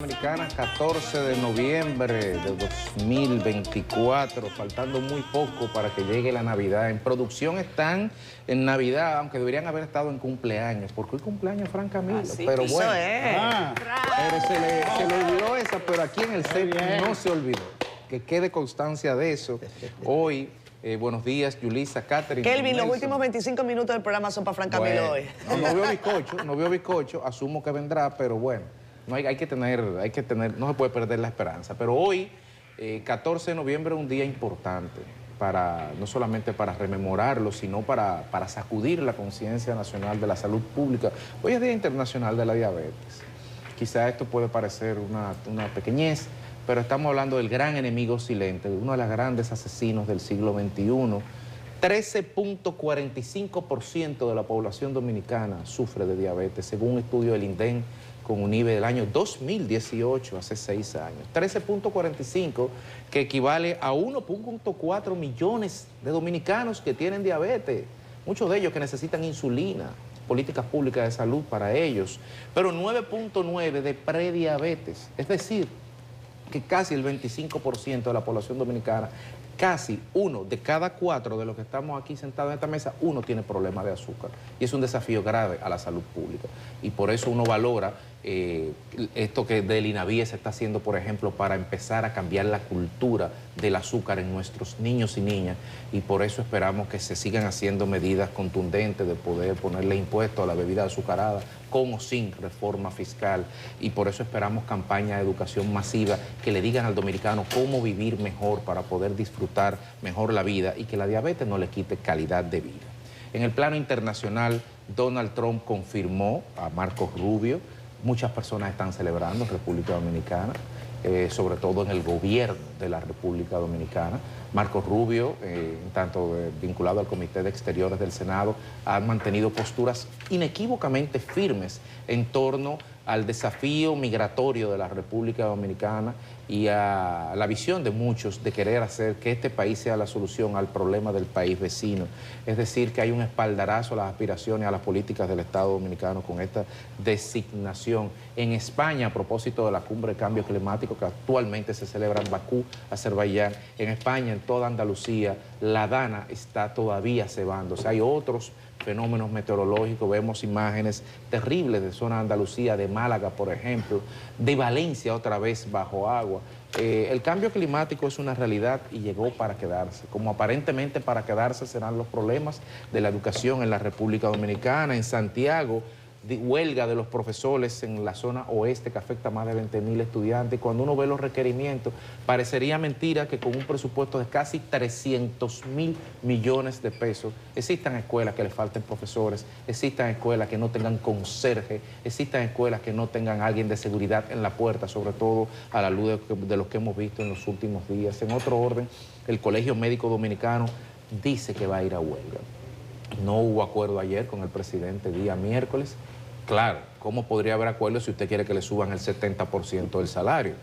Americana, 14 de noviembre de 2024, faltando muy poco para que llegue la Navidad. En producción están en Navidad, aunque deberían haber estado en cumpleaños, porque hoy cumpleaños Fran Camilo, pero bueno. Pero se le olvidó esa, pero aquí en el set no se olvidó. Que quede constancia de eso. Hoy, buenos días, Yulisa, Catherine. Kelvin, los últimos 25 minutos del programa son para Fran Camilo hoy. No veo bizcocho, asumo que vendrá, pero bueno. No hay que tener, no se puede perder la esperanza. Pero hoy, 14 de noviembre, es un día importante, no solamente para rememorarlo, sino para sacudir la conciencia nacional de la salud pública. Hoy es Día Internacional de la Diabetes. Quizá esto puede parecer una pequeñez, pero estamos hablando del gran enemigo silente, de uno de los grandes asesinos del siglo XXI. 13.45% de la población dominicana sufre de diabetes, según un estudio del INDEN con UNIBE del año 2018, hace 6 años. 13.45, que equivale a 1.4 millones de dominicanos que tienen diabetes, muchos de ellos que necesitan insulina, políticas públicas de salud para ellos, pero 9.9 de prediabetes, es decir, que casi el 25% de la población dominicana, casi 1 de cada 4 de los que estamos aquí sentados en esta mesa, uno tiene problemas de azúcar. Y es un desafío grave a la salud pública. Y por eso uno valora esto que del INAVIE se está haciendo, por ejemplo, para empezar a cambiar la cultura del azúcar en nuestros niños y niñas. Y por eso esperamos que se sigan haciendo medidas contundentes de poder ponerle impuestos a la bebida azucarada, con o sin reforma fiscal. Y por eso esperamos campañas de educación masiva que le digan al dominicano cómo vivir mejor para poder disfrutar mejor la vida y que la diabetes no le quite calidad de vida. En el plano internacional, Donald Trump confirmó a Marco Rubio. Muchas personas están celebrando en República Dominicana, sobre todo en el gobierno de la República Dominicana. Marco Rubio, tanto vinculado al Comité de Exteriores del Senado, ha mantenido posturas inequívocamente firmes en torno al desafío migratorio de la República Dominicana y a la visión de muchos de querer hacer que este país sea la solución al problema del país vecino. Es decir, que hay un espaldarazo a las aspiraciones, a las políticas del Estado Dominicano con esta designación. En España, a propósito de la Cumbre de Cambio Climático que actualmente se celebra en Bakú, Azerbaiyán, en España, en toda Andalucía, la Dana está todavía cebándose. Hay otros fenómenos meteorológicos, vemos imágenes terribles de zona de Andalucía, de Málaga, por ejemplo, de Valencia otra vez bajo agua. El cambio climático es una realidad y llegó para quedarse. Como aparentemente para quedarse serán los problemas de la educación en la República Dominicana, en Santiago, huelga de los profesores en la zona oeste que afecta a más de 20.000 estudiantes. Cuando uno ve los requerimientos, parecería mentira que con un presupuesto de casi 300.000 millones de pesos, existan escuelas que le falten profesores, existan escuelas que no tengan conserje, existan escuelas que no tengan alguien de seguridad en la puerta, sobre todo a la luz de lo que hemos visto en los últimos días. En otro orden, el Colegio Médico Dominicano dice que va a ir a huelga. No hubo acuerdo ayer con el presidente día miércoles. Claro, ¿cómo podría haber acuerdo si usted quiere que le suban el 70% del salario?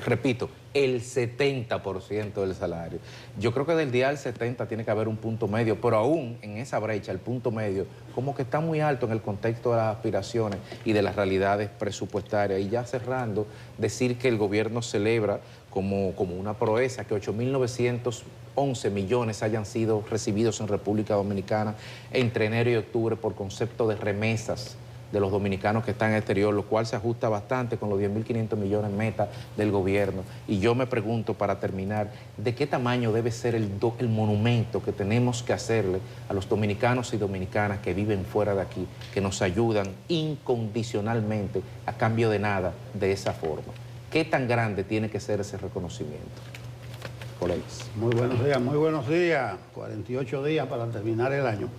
Repito, el 70% del salario. Yo creo que del día al 70 tiene que haber un punto medio, pero aún en esa brecha, el punto medio, como que está muy alto en el contexto de las aspiraciones y de las realidades presupuestarias. Y ya cerrando, decir que el gobierno celebra como una proeza que 8.911 millones hayan sido recibidos en República Dominicana entre enero y octubre por concepto de remesas de los dominicanos que están en el exterior, lo cual se ajusta bastante con los 10.500 millones meta del gobierno. Y yo me pregunto, para terminar, ¿de qué tamaño debe ser el monumento que tenemos que hacerle a los dominicanos y dominicanas que viven fuera de aquí, que nos ayudan incondicionalmente a cambio de nada de esa forma? ¿Qué tan grande tiene que ser ese reconocimiento? Colegas. Muy buenos días. 48 días para terminar el año.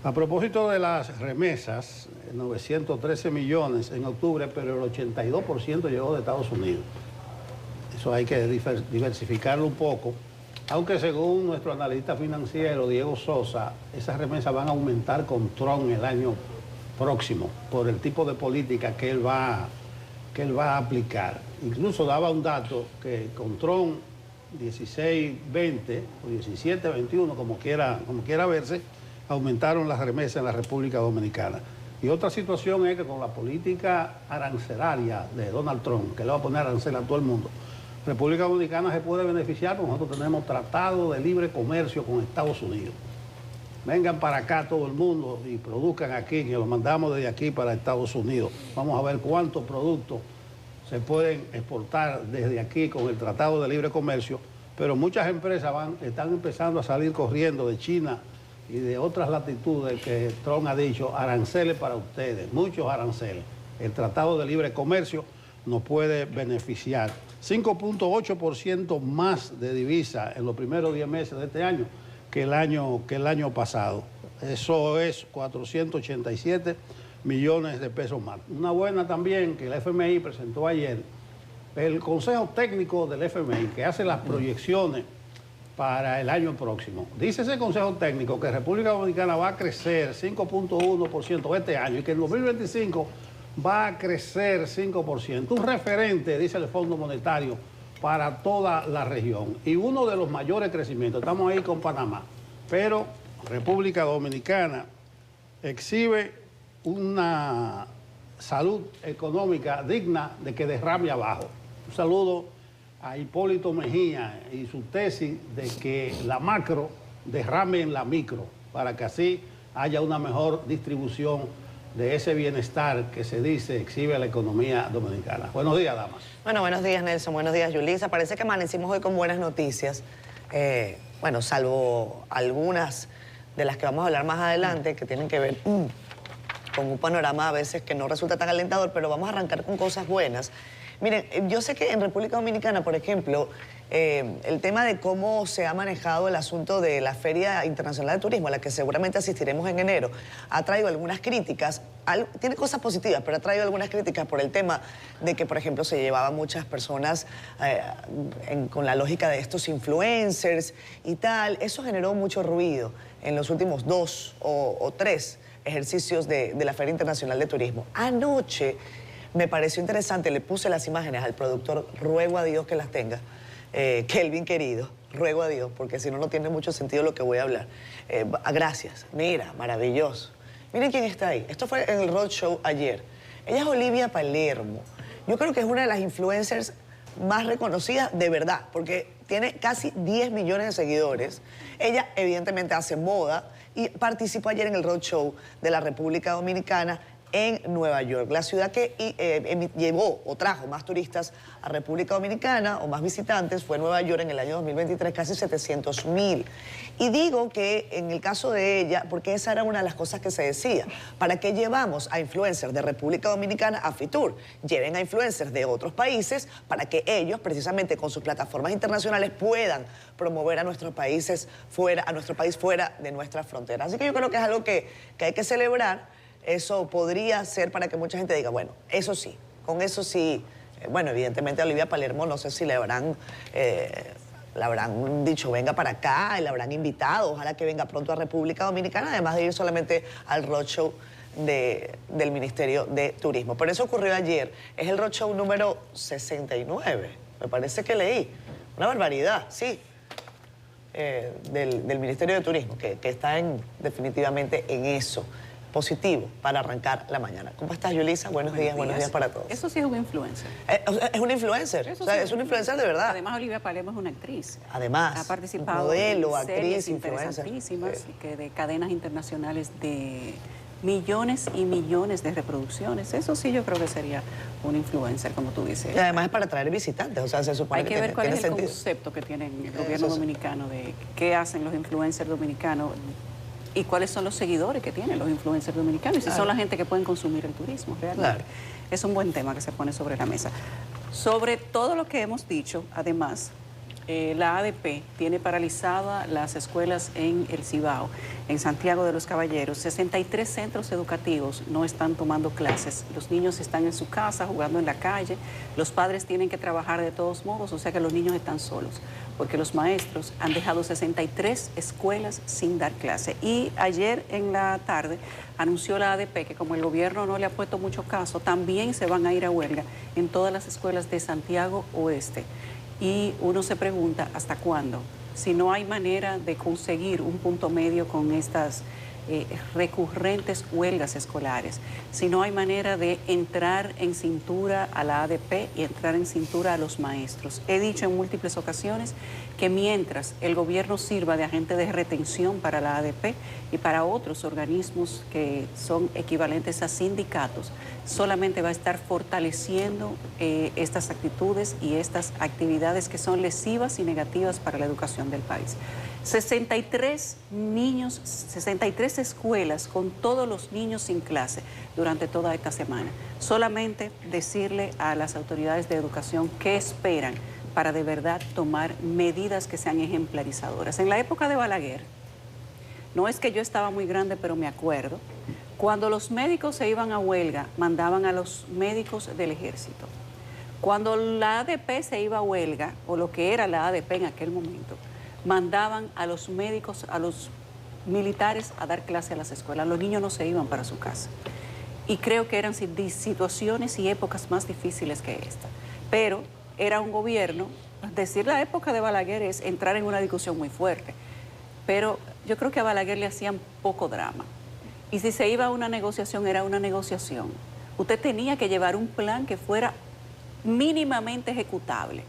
A propósito de las remesas, 913 millones en octubre, pero el 82% llegó de Estados Unidos. Eso hay que diversificarlo un poco, aunque según nuestro analista financiero, Diego Sosa, esas remesas van a aumentar con Trump el año próximo, por el tipo de política que él va a aplicar. Incluso daba un dato que con Trump 16-20 o 17-21, como quiera verse, aumentaron las remesas en la República Dominicana. Y otra situación es que con la política arancelaria de Donald Trump, que le va a poner arancel a todo el mundo, República Dominicana se puede beneficiar porque nosotros tenemos tratado de libre comercio con Estados Unidos. Vengan para acá todo el mundo y produzcan aquí, que los mandamos desde aquí para Estados Unidos. Vamos a ver cuántos productos se pueden exportar desde aquí con el Tratado de Libre Comercio, pero muchas empresas están empezando a salir corriendo de China y de otras latitudes que Trump ha dicho, aranceles para ustedes, muchos aranceles. El Tratado de Libre Comercio nos puede beneficiar. 5.8% más de divisa en los primeros 10 meses de este año que el año pasado. Eso es 487 millones de pesos más. Una buena también que el FMI presentó ayer, el Consejo Técnico del FMI, que hace las proyecciones para el año próximo. Dice ese Consejo Técnico que República Dominicana va a crecer 5.1% este año y que en 2025 va a crecer 5%. Un referente, dice el Fondo Monetario, para toda la región. Y uno de los mayores crecimientos, estamos ahí con Panamá, pero República Dominicana exhibe una salud económica digna de que derrame abajo. Un saludo a Hipólito Mejía y su tesis de que la macro derrame en la micro, para que así haya una mejor distribución de ese bienestar que se dice exhibe la economía dominicana. Buenos días, damas. Bueno, buenos días, Nelson. Buenos días, Yulisa. Parece que amanecimos hoy con buenas noticias. Bueno, salvo algunas de las que vamos a hablar más adelante, que tienen que ver con un panorama a veces que no resulta tan alentador, pero vamos a arrancar con cosas buenas. Miren, yo sé que en República Dominicana, por ejemplo, el tema de cómo se ha manejado el asunto de la Feria Internacional de Turismo, a la que seguramente asistiremos en enero, ha traído algunas críticas, tiene cosas positivas, pero ha traído algunas críticas por el tema de que, por ejemplo, se llevaban muchas personas con la lógica de estos influencers y tal. Eso generó mucho ruido en los últimos 2 o 3 ejercicios de la Feria Internacional de Turismo. Anoche me pareció interesante, le puse las imágenes al productor, ruego a Dios que las tenga, Kelvin querido, ruego a Dios, porque si no, no tiene mucho sentido lo que voy a hablar. Gracias, mira, maravilloso. Miren quién está ahí, esto fue en el Roadshow ayer. Ella es Olivia Palermo, yo creo que es una de las influencers más reconocidas de verdad, porque tiene casi 10 millones de seguidores. Ella evidentemente hace moda y participó ayer en el Roadshow de la República Dominicana en Nueva York, la ciudad que llevó o trajo más turistas a República Dominicana o más visitantes fue Nueva York en el año 2023, casi 700,000. Y digo que en el caso de ella, porque esa era una de las cosas que se decía, ¿para qué llevamos a influencers de República Dominicana a Fitur? Lleven a influencers de otros países para que ellos, precisamente con sus plataformas internacionales, puedan promover a nuestros países fuera, a nuestro país fuera de nuestras fronteras. Así que yo creo que es algo que hay que celebrar. Eso podría ser para que mucha gente diga, bueno, eso sí, con eso sí. Bueno, evidentemente a Olivia Palermo no sé si le habrán dicho venga para acá y la habrán invitado, ojalá que venga pronto a República Dominicana, además de ir solamente al roadshow del Ministerio de Turismo. Pero eso ocurrió ayer, es el roadshow número 69, me parece que leí, una barbaridad, sí, del Ministerio de Turismo, que está definitivamente en eso. Positivo para arrancar la mañana. ¿Cómo estás, Yulisa? Buenos días para todos. Eso sí es un influencer. Es un influencer, o sea, es un influencer de verdad. Además, Olivia Palermo es una actriz. Además, ha participado modelo, en actriz, series influencer. interesantísimas, que de cadenas internacionales de millones y millones de reproducciones. Eso sí yo creo que sería un influencer, como tú dices. Y además es para atraer visitantes, o sea, se supone que ver cuál es el sentido. concepto que tiene el gobierno dominicano de qué hacen los influencers dominicanos y cuáles son los seguidores que tienen los influencers dominicanos y si son la gente que pueden consumir el turismo realmente. Claro. Es un buen tema que se pone sobre la mesa. Sobre todo lo que hemos dicho, además, la ADP tiene paralizadas las escuelas en el Cibao, en Santiago de los Caballeros. 63 centros educativos no están tomando clases. Los niños están en su casa, jugando en la calle. Los padres tienen que trabajar de todos modos, o sea que los niños están solos, porque los maestros han dejado 63 escuelas sin dar clase. Y ayer en la tarde anunció la ADP que como el gobierno no le ha puesto mucho caso, también se van a ir a huelga en todas las escuelas de Santiago Oeste. Y uno se pregunta, ¿hasta cuándo? Si no hay manera de conseguir un punto medio con estas recurrentes huelgas escolares, si no hay manera de entrar en cintura a la ADP y entrar en cintura a los maestros. He dicho en múltiples ocasiones que mientras el gobierno sirva de agente de retención para la ADP y para otros organismos que son equivalentes a sindicatos, solamente va a estar fortaleciendo estas actitudes y estas actividades que son lesivas y negativas para la educación del país. 63 niños, 63 escuelas con todos los niños sin clase durante toda esta semana. Solamente decirle a las autoridades de educación qué esperan para de verdad tomar medidas que sean ejemplarizadoras. En la época de Balaguer, no es que yo estaba muy grande, pero me acuerdo, cuando los médicos se iban a huelga, mandaban a los médicos del ejército. Cuando la ADP se iba a huelga, o lo que era la ADP en aquel momento, mandaban a los médicos, a los militares a dar clase a las escuelas. Los niños no se iban para su casa. Y creo que eran situaciones y épocas más difíciles que esta. Pero era un gobierno, decir la época de Balaguer es entrar en una discusión muy fuerte. Pero yo creo que a Balaguer le hacían poco drama. Y si se iba a una negociación, era una negociación. Usted tenía que llevar un plan que fuera mínimamente ejecutable.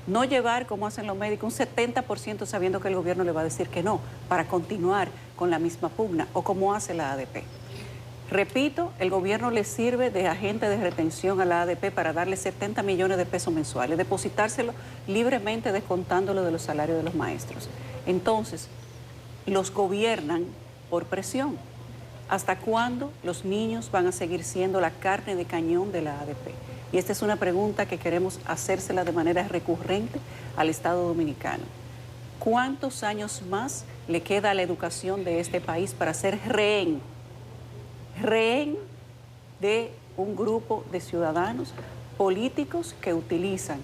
No llevar, como hacen los médicos, un 70% sabiendo que el gobierno le va a decir que no, para continuar con la misma pugna, o como hace la ADP. Repito, el gobierno le sirve de agente de retención a la ADP para darle 70 millones de pesos mensuales, depositárselo libremente descontándolo de los salarios de los maestros. Entonces, los gobiernan por presión. ¿Hasta cuándo los niños van a seguir siendo la carne de cañón de la ADP? Y esta es una pregunta que queremos hacérsela de manera recurrente al Estado Dominicano. ¿Cuántos años más le queda a la educación de este país para ser rehén de un grupo de ciudadanos políticos que utilizan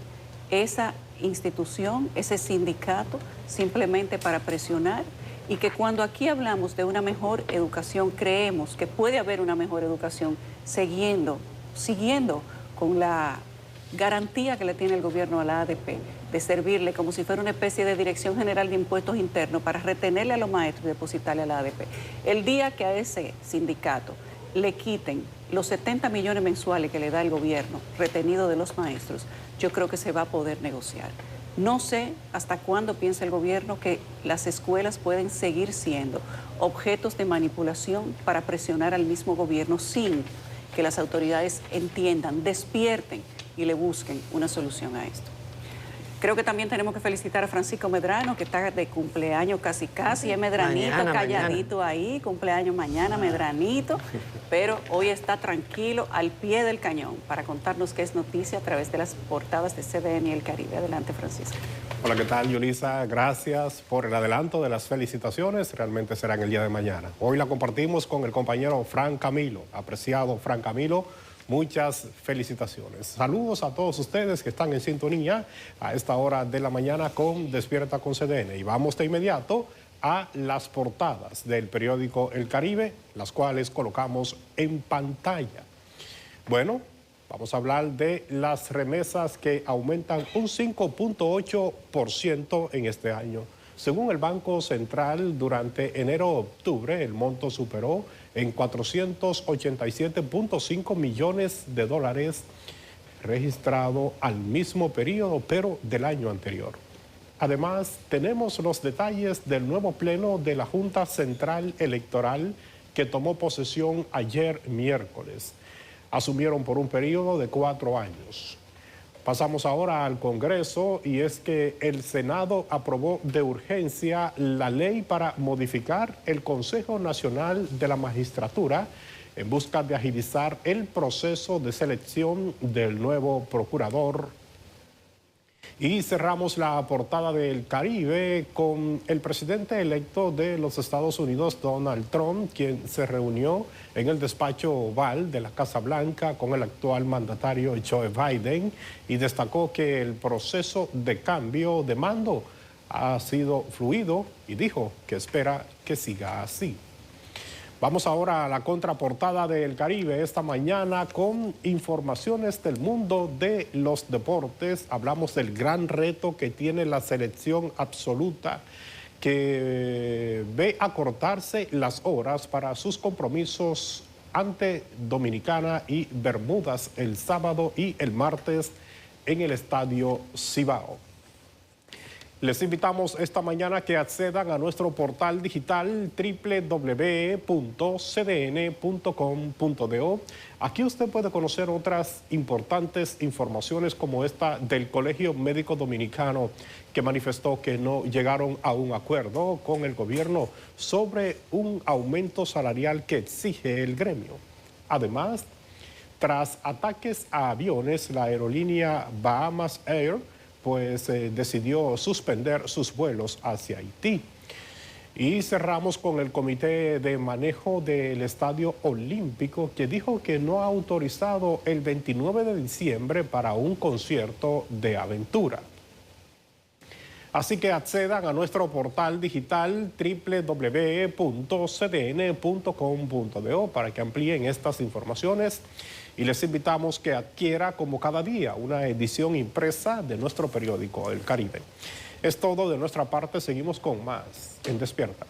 esa institución, ese sindicato, simplemente para presionar? Y que cuando aquí hablamos de una mejor educación, creemos que puede haber una mejor educación siguiendo con la garantía que le tiene el gobierno a la ADP de servirle como si fuera una especie de Dirección General de Impuestos Internos para retenerle a los maestros y depositarle a la ADP. El día que a ese sindicato le quiten los 70 millones mensuales que le da el gobierno retenido de los maestros, yo creo que se va a poder negociar. No sé hasta cuándo piensa el gobierno que las escuelas pueden seguir siendo objetos de manipulación para presionar al mismo gobierno sin que las autoridades entiendan, despierten y le busquen una solución a esto. Creo que también tenemos que felicitar a Francisco Medrano, que está de cumpleaños casi, es Medranito, mañana, calladito mañana. Ahí, cumpleaños mañana, Medranito, pero hoy está tranquilo, al pie del cañón, para contarnos qué es noticia a través de las portadas de CDN y El Caribe. Adelante, Francisco. Hola, ¿qué tal, Yulisa? Gracias por el adelanto de las felicitaciones, realmente serán el día de mañana. Hoy la compartimos con el compañero Fran Camilo, apreciado Fran Camilo. Muchas felicitaciones. Saludos a todos ustedes que están en sintonía a esta hora de la mañana con Despierta con CDN. Y vamos de inmediato a las portadas del periódico El Caribe, las cuales colocamos en pantalla. Bueno, vamos a hablar de las remesas que aumentan un 5.8% en este año. Según el Banco Central, durante enero-octubre el monto superó en 487.5 millones de dólares registrado al mismo periodo, pero del año anterior. Además, tenemos los detalles del nuevo pleno de la Junta Central Electoral que tomó posesión ayer miércoles. Asumieron por un periodo de 4 años. Pasamos ahora al Congreso y es que el Senado aprobó de urgencia la ley para modificar el Consejo Nacional de la Magistratura en busca de agilizar el proceso de selección del nuevo procurador. Y cerramos la portada del Caribe con el presidente electo de los Estados Unidos, Donald Trump, quien se reunió en el despacho oval de la Casa Blanca con el actual mandatario Joe Biden y destacó que el proceso de cambio de mando ha sido fluido y dijo que espera que siga así. Vamos ahora a la contraportada del Caribe esta mañana con informaciones del mundo de los deportes. Hablamos del gran reto que tiene la selección absoluta que ve acortarse las horas para sus compromisos ante Dominicana y Bermudas el sábado y el martes en el Estadio Cibao. Les invitamos esta mañana que accedan a nuestro portal digital www.cdn.com.do. Aquí usted puede conocer otras importantes informaciones como esta del Colegio Médico Dominicano, que manifestó que no llegaron a un acuerdo con el gobierno sobre un aumento salarial que exige el gremio. Además, tras ataques a aviones, la aerolínea Bahamas Air decidió suspender sus vuelos hacia Haití. Y cerramos con el Comité de Manejo del Estadio Olímpico, que dijo que no ha autorizado el 29 de diciembre para un concierto de aventura. Así que accedan a nuestro portal digital www.cdn.com.do para que amplíen estas informaciones. Y les invitamos que adquiera como cada día una edición impresa de nuestro periódico El Caribe. Es todo de nuestra parte, seguimos con más en Despierta.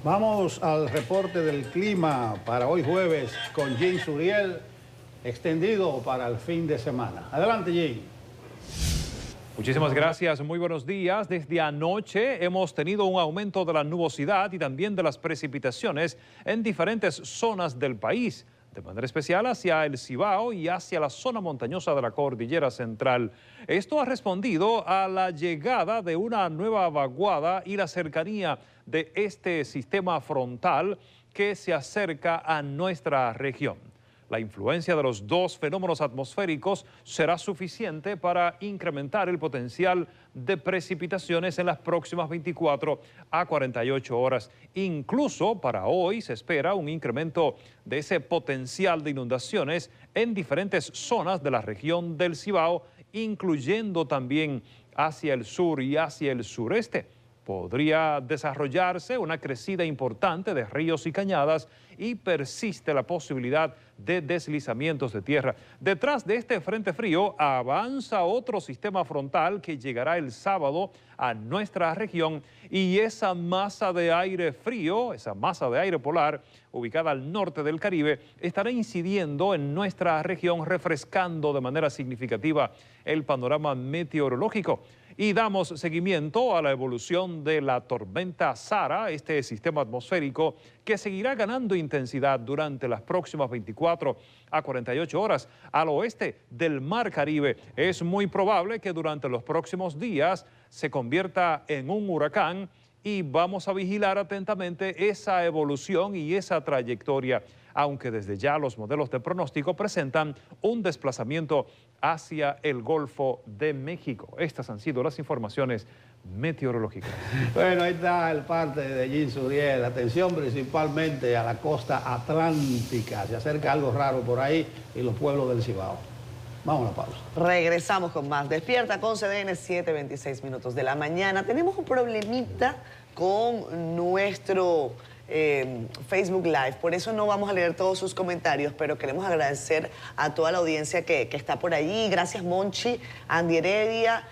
Vamos al reporte del clima para hoy jueves con Jean Suriel, extendido para el fin de semana. Adelante, Jean. Muchísimas gracias, muy buenos días. Desde anoche hemos tenido un aumento de la nubosidad y también de las precipitaciones en diferentes zonas del país, de manera especial hacia el Cibao y hacia la zona montañosa de la Cordillera Central. Esto ha respondido a la llegada de una nueva vaguada y la cercanía de este sistema frontal que se acerca a nuestra región. La influencia de los dos fenómenos atmosféricos será suficiente para incrementar el potencial de precipitaciones en las próximas 24 a 48 horas. Incluso para hoy se espera un incremento de ese potencial de inundaciones en diferentes zonas de la región del Cibao, incluyendo también hacia el sur y hacia el sureste. Podría desarrollarse una crecida importante de ríos y cañadas y persiste la posibilidad de deslizamientos de tierra. Detrás de este frente frío avanza otro sistema frontal que llegará el sábado a nuestra región y esa masa de aire frío, esa masa de aire polar ubicada al norte del Caribe, estará incidiendo en nuestra región, refrescando de manera significativa el panorama meteorológico. Y damos seguimiento a la evolución de la tormenta Sara, este sistema atmosférico que seguirá ganando intensidad durante las próximas 24 a 48 horas al oeste del Mar Caribe. Es muy probable que durante los próximos días se convierta en un huracán y vamos a vigilar atentamente esa evolución y esa trayectoria, aunque desde ya los modelos de pronóstico presentan un desplazamiento hacia el Golfo de México. Estas han sido las informaciones meteorológicas. Bueno, ahí está el parte de Jean Suriel. Atención principalmente a la costa atlántica. Se acerca algo raro por ahí y los pueblos del Cibao. Vamos a la pausa. Regresamos con más. Despierta con CDN, 7:26 minutos de la mañana. Tenemos un problemita con nuestro Facebook Live, por eso no vamos a leer todos sus comentarios, pero queremos agradecer a toda la audiencia que está por allí. Gracias, Monchi, Andy Heredia,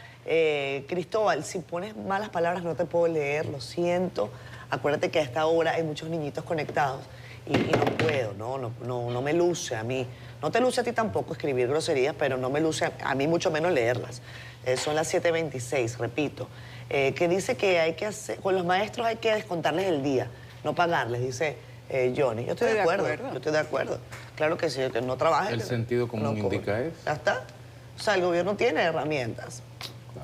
Cristóbal. Si pones malas palabras no te puedo leer, lo siento. Acuérdate que a esta hora hay muchos niñitos conectados y no puedo, no me luce a mí. No te luce a ti tampoco escribir groserías, pero no me luce a mí mucho menos leerlas. Son las 7:26, repito. Que dice que hay que hacer, con los maestros hay que descontarles el día, no pagarles, dice Johnny. Yo estoy de acuerdo, yo estoy de acuerdo. Claro que sí, que no trabaje. El sentido común indica eso. Ya está. O sea, el gobierno tiene herramientas.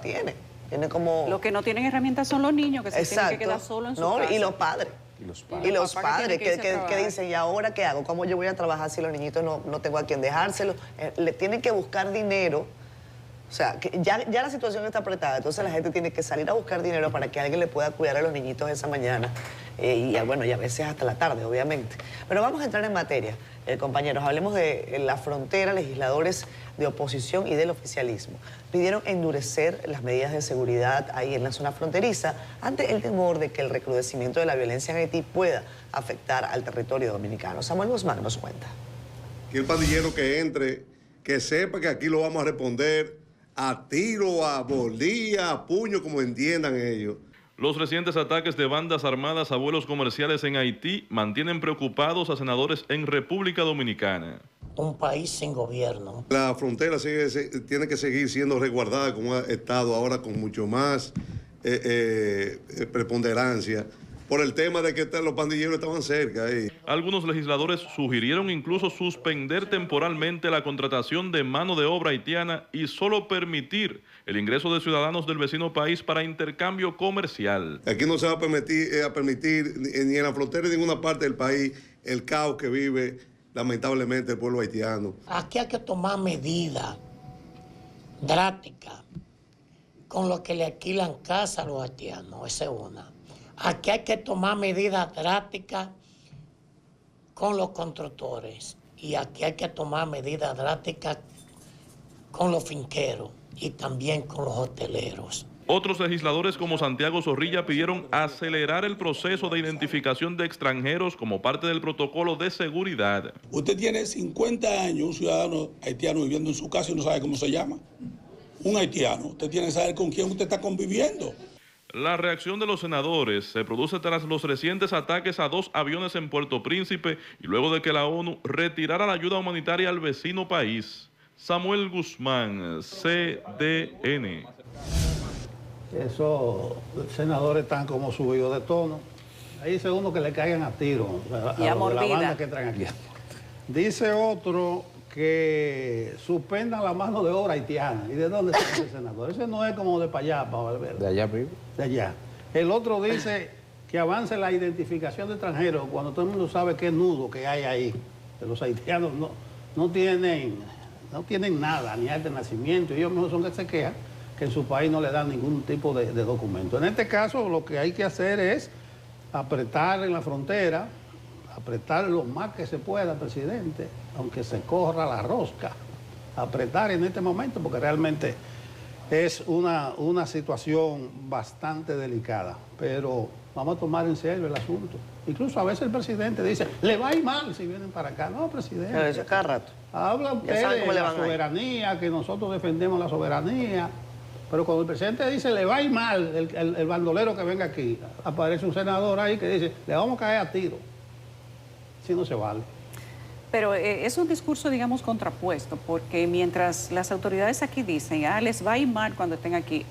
Claro. Tiene como... Lo que no tienen herramientas son los niños, que se tienen que quedar solos en su casa. Y los padres. Y los padres que dicen, ¿y ahora qué hago? ¿Cómo yo voy a trabajar si los niñitos no tengo a quién dejárselos? Le tienen que buscar dinero O sea, que ya la situación está apretada, entonces la gente tiene que salir a buscar dinero para que alguien le pueda cuidar a los niñitos esa mañana y a veces hasta la tarde, obviamente. Pero vamos a entrar en materia, compañeros. Hablemos de la frontera. Legisladores de oposición y del oficialismo pidieron endurecer las medidas de seguridad ahí en la zona fronteriza ante el temor de que el recrudecimiento de la violencia en Haití pueda afectar al territorio dominicano. Samuel Guzmán nos cuenta. Que el pandillero que entre, que sepa que aquí lo vamos a responder a tiro, a bolía, a puño, como entiendan ellos. Los recientes ataques de bandas armadas a vuelos comerciales en Haití mantienen preocupados a senadores en República Dominicana. Un país sin gobierno. La frontera tiene que seguir siendo resguardada como ha estado ahora con mucho más preponderancia por el tema de que los pandilleros estaban cerca ahí. Algunos legisladores sugirieron incluso suspender temporalmente la contratación de mano de obra haitiana y solo permitir el ingreso de ciudadanos del vecino país para intercambio comercial. Aquí no se va a permitir ni en la frontera ni en ninguna parte del país el caos que vive lamentablemente el pueblo haitiano. Aquí hay que tomar medidas drásticas con lo que le alquilan casa a los haitianos, esa es una. Aquí hay que tomar medidas drásticas con los constructores y aquí hay que tomar medidas drásticas con los finqueros y también con los hoteleros. Otros legisladores como Santiago Zorrilla pidieron acelerar el proceso de identificación de extranjeros como parte del protocolo de seguridad. Usted tiene 50 años, un ciudadano haitiano viviendo en su casa y no sabe cómo se llama. Un haitiano, usted tiene que saber con quién usted está conviviendo. La reacción de los senadores se produce tras los recientes ataques a 2 aviones en Puerto Príncipe y luego de que la ONU retirara la ayuda humanitaria al vecino país. Samuel Guzmán, CDN. Esos senadores están como subidos de tono. Ahí dice uno que le caigan a tiro a la banda que traen aquí. Dice otro que suspendan la mano de obra haitiana. ¿Y de dónde está ese senador? Ese no es como de para allá, para Valverde. De allá vive. De allá. El otro dice que avance la identificación de extranjeros cuando todo el mundo sabe qué nudo que hay ahí. Que los haitianos no tienen nada, ni acta de nacimiento. Ellos mismos son que se quejan que en su país no le dan ningún tipo de documento. En este caso, lo que hay que hacer es apretar en la frontera, apretar lo más que se pueda, presidente, aunque se corra la rosca, apretar en este momento, porque realmente es una situación bastante delicada, pero vamos a tomar en serio el asunto. Incluso a veces el presidente dice, le va a ir mal si vienen para acá. No, presidente. Pero eso cada rato. Habla usted de la soberanía, que nosotros defendemos la soberanía. Pero cuando el presidente dice, le va a ir mal el bandolero que venga aquí, aparece un senador ahí que dice, le vamos a caer a tiro. Si no se vale. Pero es un discurso, digamos, contrapuesto, porque mientras las autoridades aquí dicen, les va a ir mal cuando estén aquí,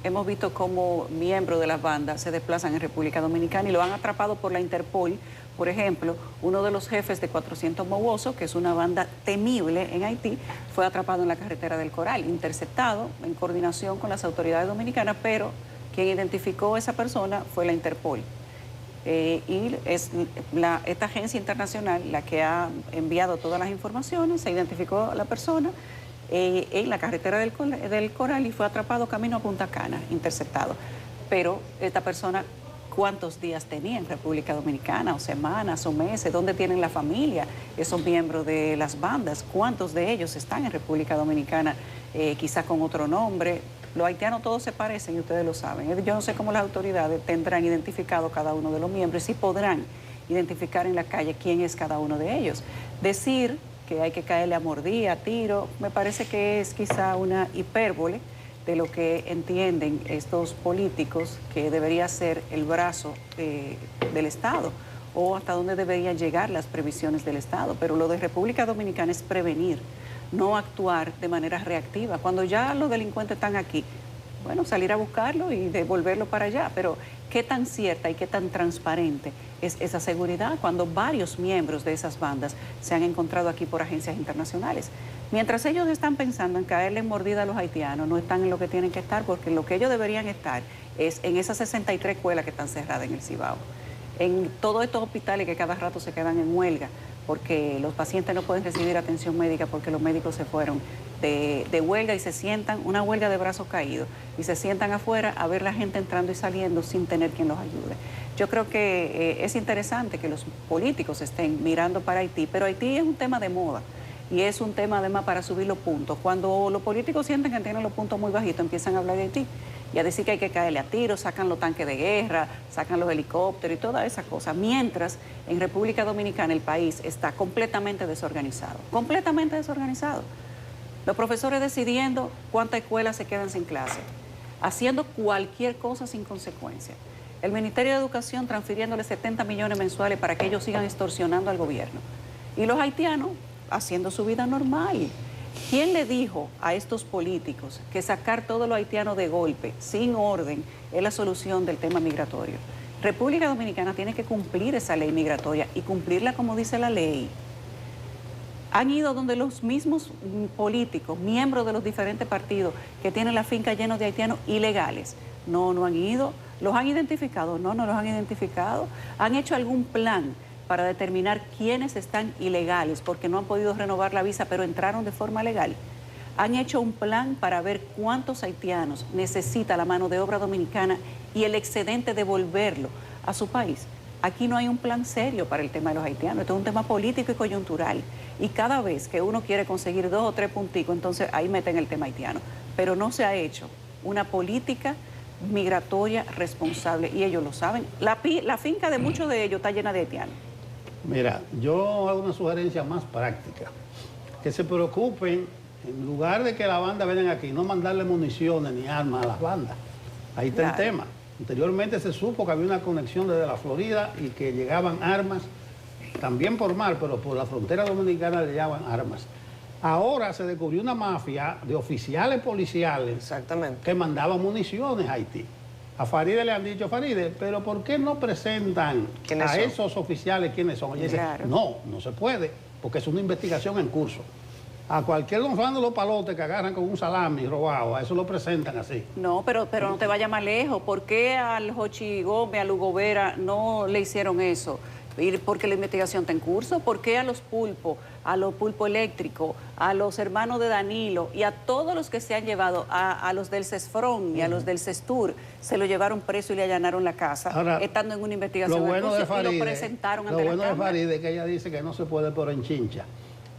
hemos visto cómo miembros de las bandas se desplazan en República Dominicana y lo han atrapado por la Interpol. Por ejemplo, uno de los jefes de 400 Mowoso, que es una banda temible en Haití, fue atrapado en la carretera del Coral, interceptado en coordinación con las autoridades dominicanas, pero quien identificó a esa persona fue la Interpol. Y es esta agencia internacional la que ha enviado todas las informaciones, se identificó a la persona en la carretera del Coral y fue atrapado camino a Punta Cana, interceptado. Pero esta persona, ¿cuántos días tenía en República Dominicana, o semanas, o meses? ¿Dónde tienen la familia esos miembros de las bandas? ¿Cuántos de ellos están en República Dominicana, quizás con otro nombre? Los haitianos todos se parecen y ustedes lo saben. Yo no sé cómo las autoridades tendrán identificado cada uno de los miembros y si podrán identificar en la calle quién es cada uno de ellos. Decir que hay que caerle a mordida, a tiro, me parece que es quizá una hipérbole de lo que entienden estos políticos que debería ser el brazo del Estado o hasta dónde deberían llegar las previsiones del Estado. Pero lo de República Dominicana es prevenir, no actuar de manera reactiva. Cuando ya los delincuentes están aquí, bueno, salir a buscarlo y devolverlo para allá. Pero ¿qué tan cierta y qué tan transparente es esa seguridad cuando varios miembros de esas bandas se han encontrado aquí por agencias internacionales? Mientras ellos están pensando en caerle en mordida a los haitianos, no están en lo que tienen que estar, porque lo que ellos deberían estar es en esas 63 escuelas que están cerradas en el Cibao, en todos estos hospitales que cada rato se quedan en huelga, porque los pacientes no pueden recibir atención médica porque los médicos se fueron de huelga y se sientan, una huelga de brazos caídos, y se sientan afuera a ver la gente entrando y saliendo sin tener quien los ayude. Yo creo que es interesante que los políticos estén mirando para Haití, pero Haití es un tema de moda y es un tema además para subir los puntos. Cuando los políticos sienten que tienen los puntos muy bajitos, empiezan a hablar de Haití y a decir que hay que caerle a tiros, sacan los tanques de guerra, sacan los helicópteros y todas esas cosas. Mientras en República Dominicana el país está completamente desorganizado, completamente desorganizado. Los profesores decidiendo cuántas escuelas se quedan sin clase, haciendo cualquier cosa sin consecuencia. El Ministerio de Educación transfiriéndole 70 millones mensuales para que ellos sigan extorsionando al gobierno. Y los haitianos haciendo su vida normal. ¿Quién le dijo a estos políticos que sacar todos los haitianos de golpe, sin orden, es la solución del tema migratorio? República Dominicana tiene que cumplir esa ley migratoria y cumplirla como dice la ley. Han ido donde los mismos políticos, miembros de los diferentes partidos que tienen la finca llena de haitianos ilegales. No han ido. ¿Los han identificado? No los han identificado. ¿Han hecho algún plan para determinar quiénes están ilegales porque no han podido renovar la visa pero entraron de forma legal? ¿Han hecho un plan para ver cuántos haitianos necesita la mano de obra dominicana y el excedente devolverlo a su país? Aquí no hay un plan serio para el tema de los haitianos. Esto es un tema político y coyuntural. Y cada vez que uno quiere conseguir 2 o 3 punticos, entonces ahí meten el tema haitiano. Pero no se ha hecho una política migratoria responsable y ellos lo saben. La finca de muchos de ellos está llena de haitianos. Mira, yo hago una sugerencia más práctica. Que se preocupen, en lugar de que la banda vengan aquí, no mandarle municiones ni armas a las bandas. Ahí está el tema. Anteriormente se supo que había una conexión desde la Florida y que llegaban armas, también por mar, pero por la frontera dominicana le llegaban armas. Ahora se descubrió una mafia de oficiales policiales que mandaban municiones a Haití. A Faride le han dicho, Faride, pero ¿por qué no presentan a esos oficiales quiénes son? Ella dice, no se puede, porque es una investigación en curso. A cualquier don Juan de los palotes que agarran con un salami robado, a eso lo presentan así. No, pero no te vayas más lejos. ¿Por qué al Jochi Gómez, a Lugo Vera no le hicieron eso? Porque la investigación está en curso. ¿Por qué a los pulpos eléctricos, a los hermanos de Danilo y a todos los que se han llevado, a los del CESFRON y a los del CESTUR, se lo llevaron preso y le allanaron la casa, ahora, estando en una investigación en curso, y lo presentaron ante la Cámara? Lo bueno de Faride es que ella dice que no se puede por enchincha.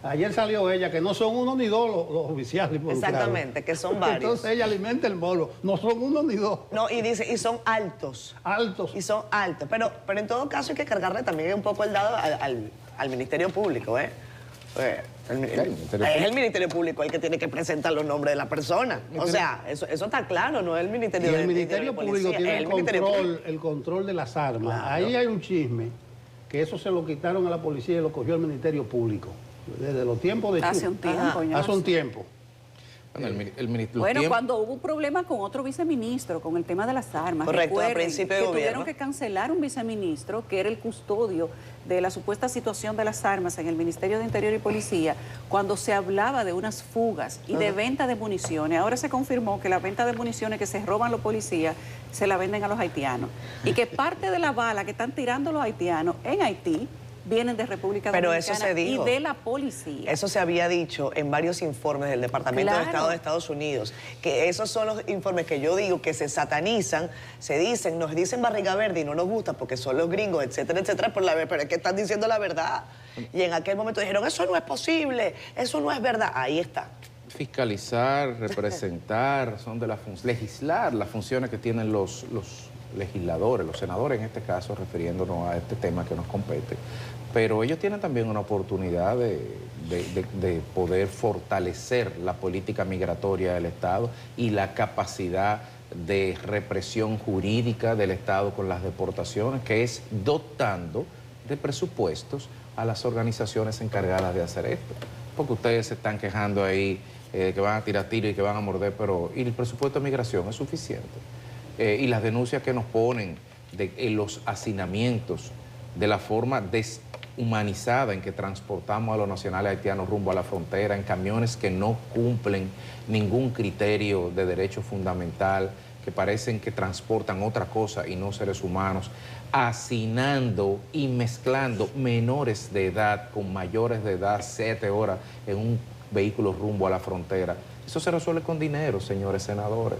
Ayer salió ella que no son 1 ni 2 los oficiales involucrados. Exactamente, que son varios. Entonces ella alimenta el morbo. No son 1 ni 2. No, y dice, y son altos. Altos. Y son altos. Pero en todo caso hay que cargarle también un poco el dado al Ministerio Público, ¿eh? Es el Ministerio Público el que tiene que presentar los nombres de la persona. O sea, eso está claro, no es el Ministerio Público. Y el Ministerio Público tiene el control de las armas. Claro. Ahí hay un chisme que eso se lo quitaron a la policía y lo cogió el Ministerio Público. Desde los tiempos de hace un tiempo. Hace un tiempo. Bueno, cuando hubo un problema con otro viceministro, con el tema de las armas. Correcto, al principio de gobierno. Tuvieron que cancelar un viceministro que era el custodio de la supuesta situación de las armas en el Ministerio de Interior y Policía, cuando se hablaba de unas fugas y de venta de municiones. Ahora se confirmó que la venta de municiones que se roban los policías se la venden a los haitianos. Y que parte de la bala que están tirando los haitianos en Haití vienen de República Dominicana eso se dijo, y de la policía. Eso se había dicho en varios informes del Departamento de Estado de Estados Unidos, que esos son los informes que yo digo que se satanizan, nos dicen barriga verde y no nos gusta porque son los gringos, etcétera, etcétera, pero es que están diciendo la verdad. Y en aquel momento dijeron, eso no es posible, eso no es verdad. Ahí está. Fiscalizar, representar, son de legislar las funciones que tienen los legisladores, los senadores en este caso, refiriéndonos a este tema que nos compete. Pero ellos tienen también una oportunidad de poder fortalecer la política migratoria del Estado y la capacidad de represión jurídica del Estado con las deportaciones, que es dotando de presupuestos a las organizaciones encargadas de hacer esto. Porque ustedes se están quejando ahí que van a tirar tiros y que van a morder, pero ¿y el presupuesto de migración es suficiente? Y las denuncias que nos ponen de los hacinamientos, de la forma deshumanizada en que transportamos a los nacionales haitianos rumbo a la frontera en camiones que no cumplen ningún criterio de derecho fundamental, que parecen que transportan otra cosa y no seres humanos, hacinando y mezclando menores de edad con mayores de edad 7 horas en un vehículo rumbo a la frontera. Eso se resuelve con dinero, señores senadores.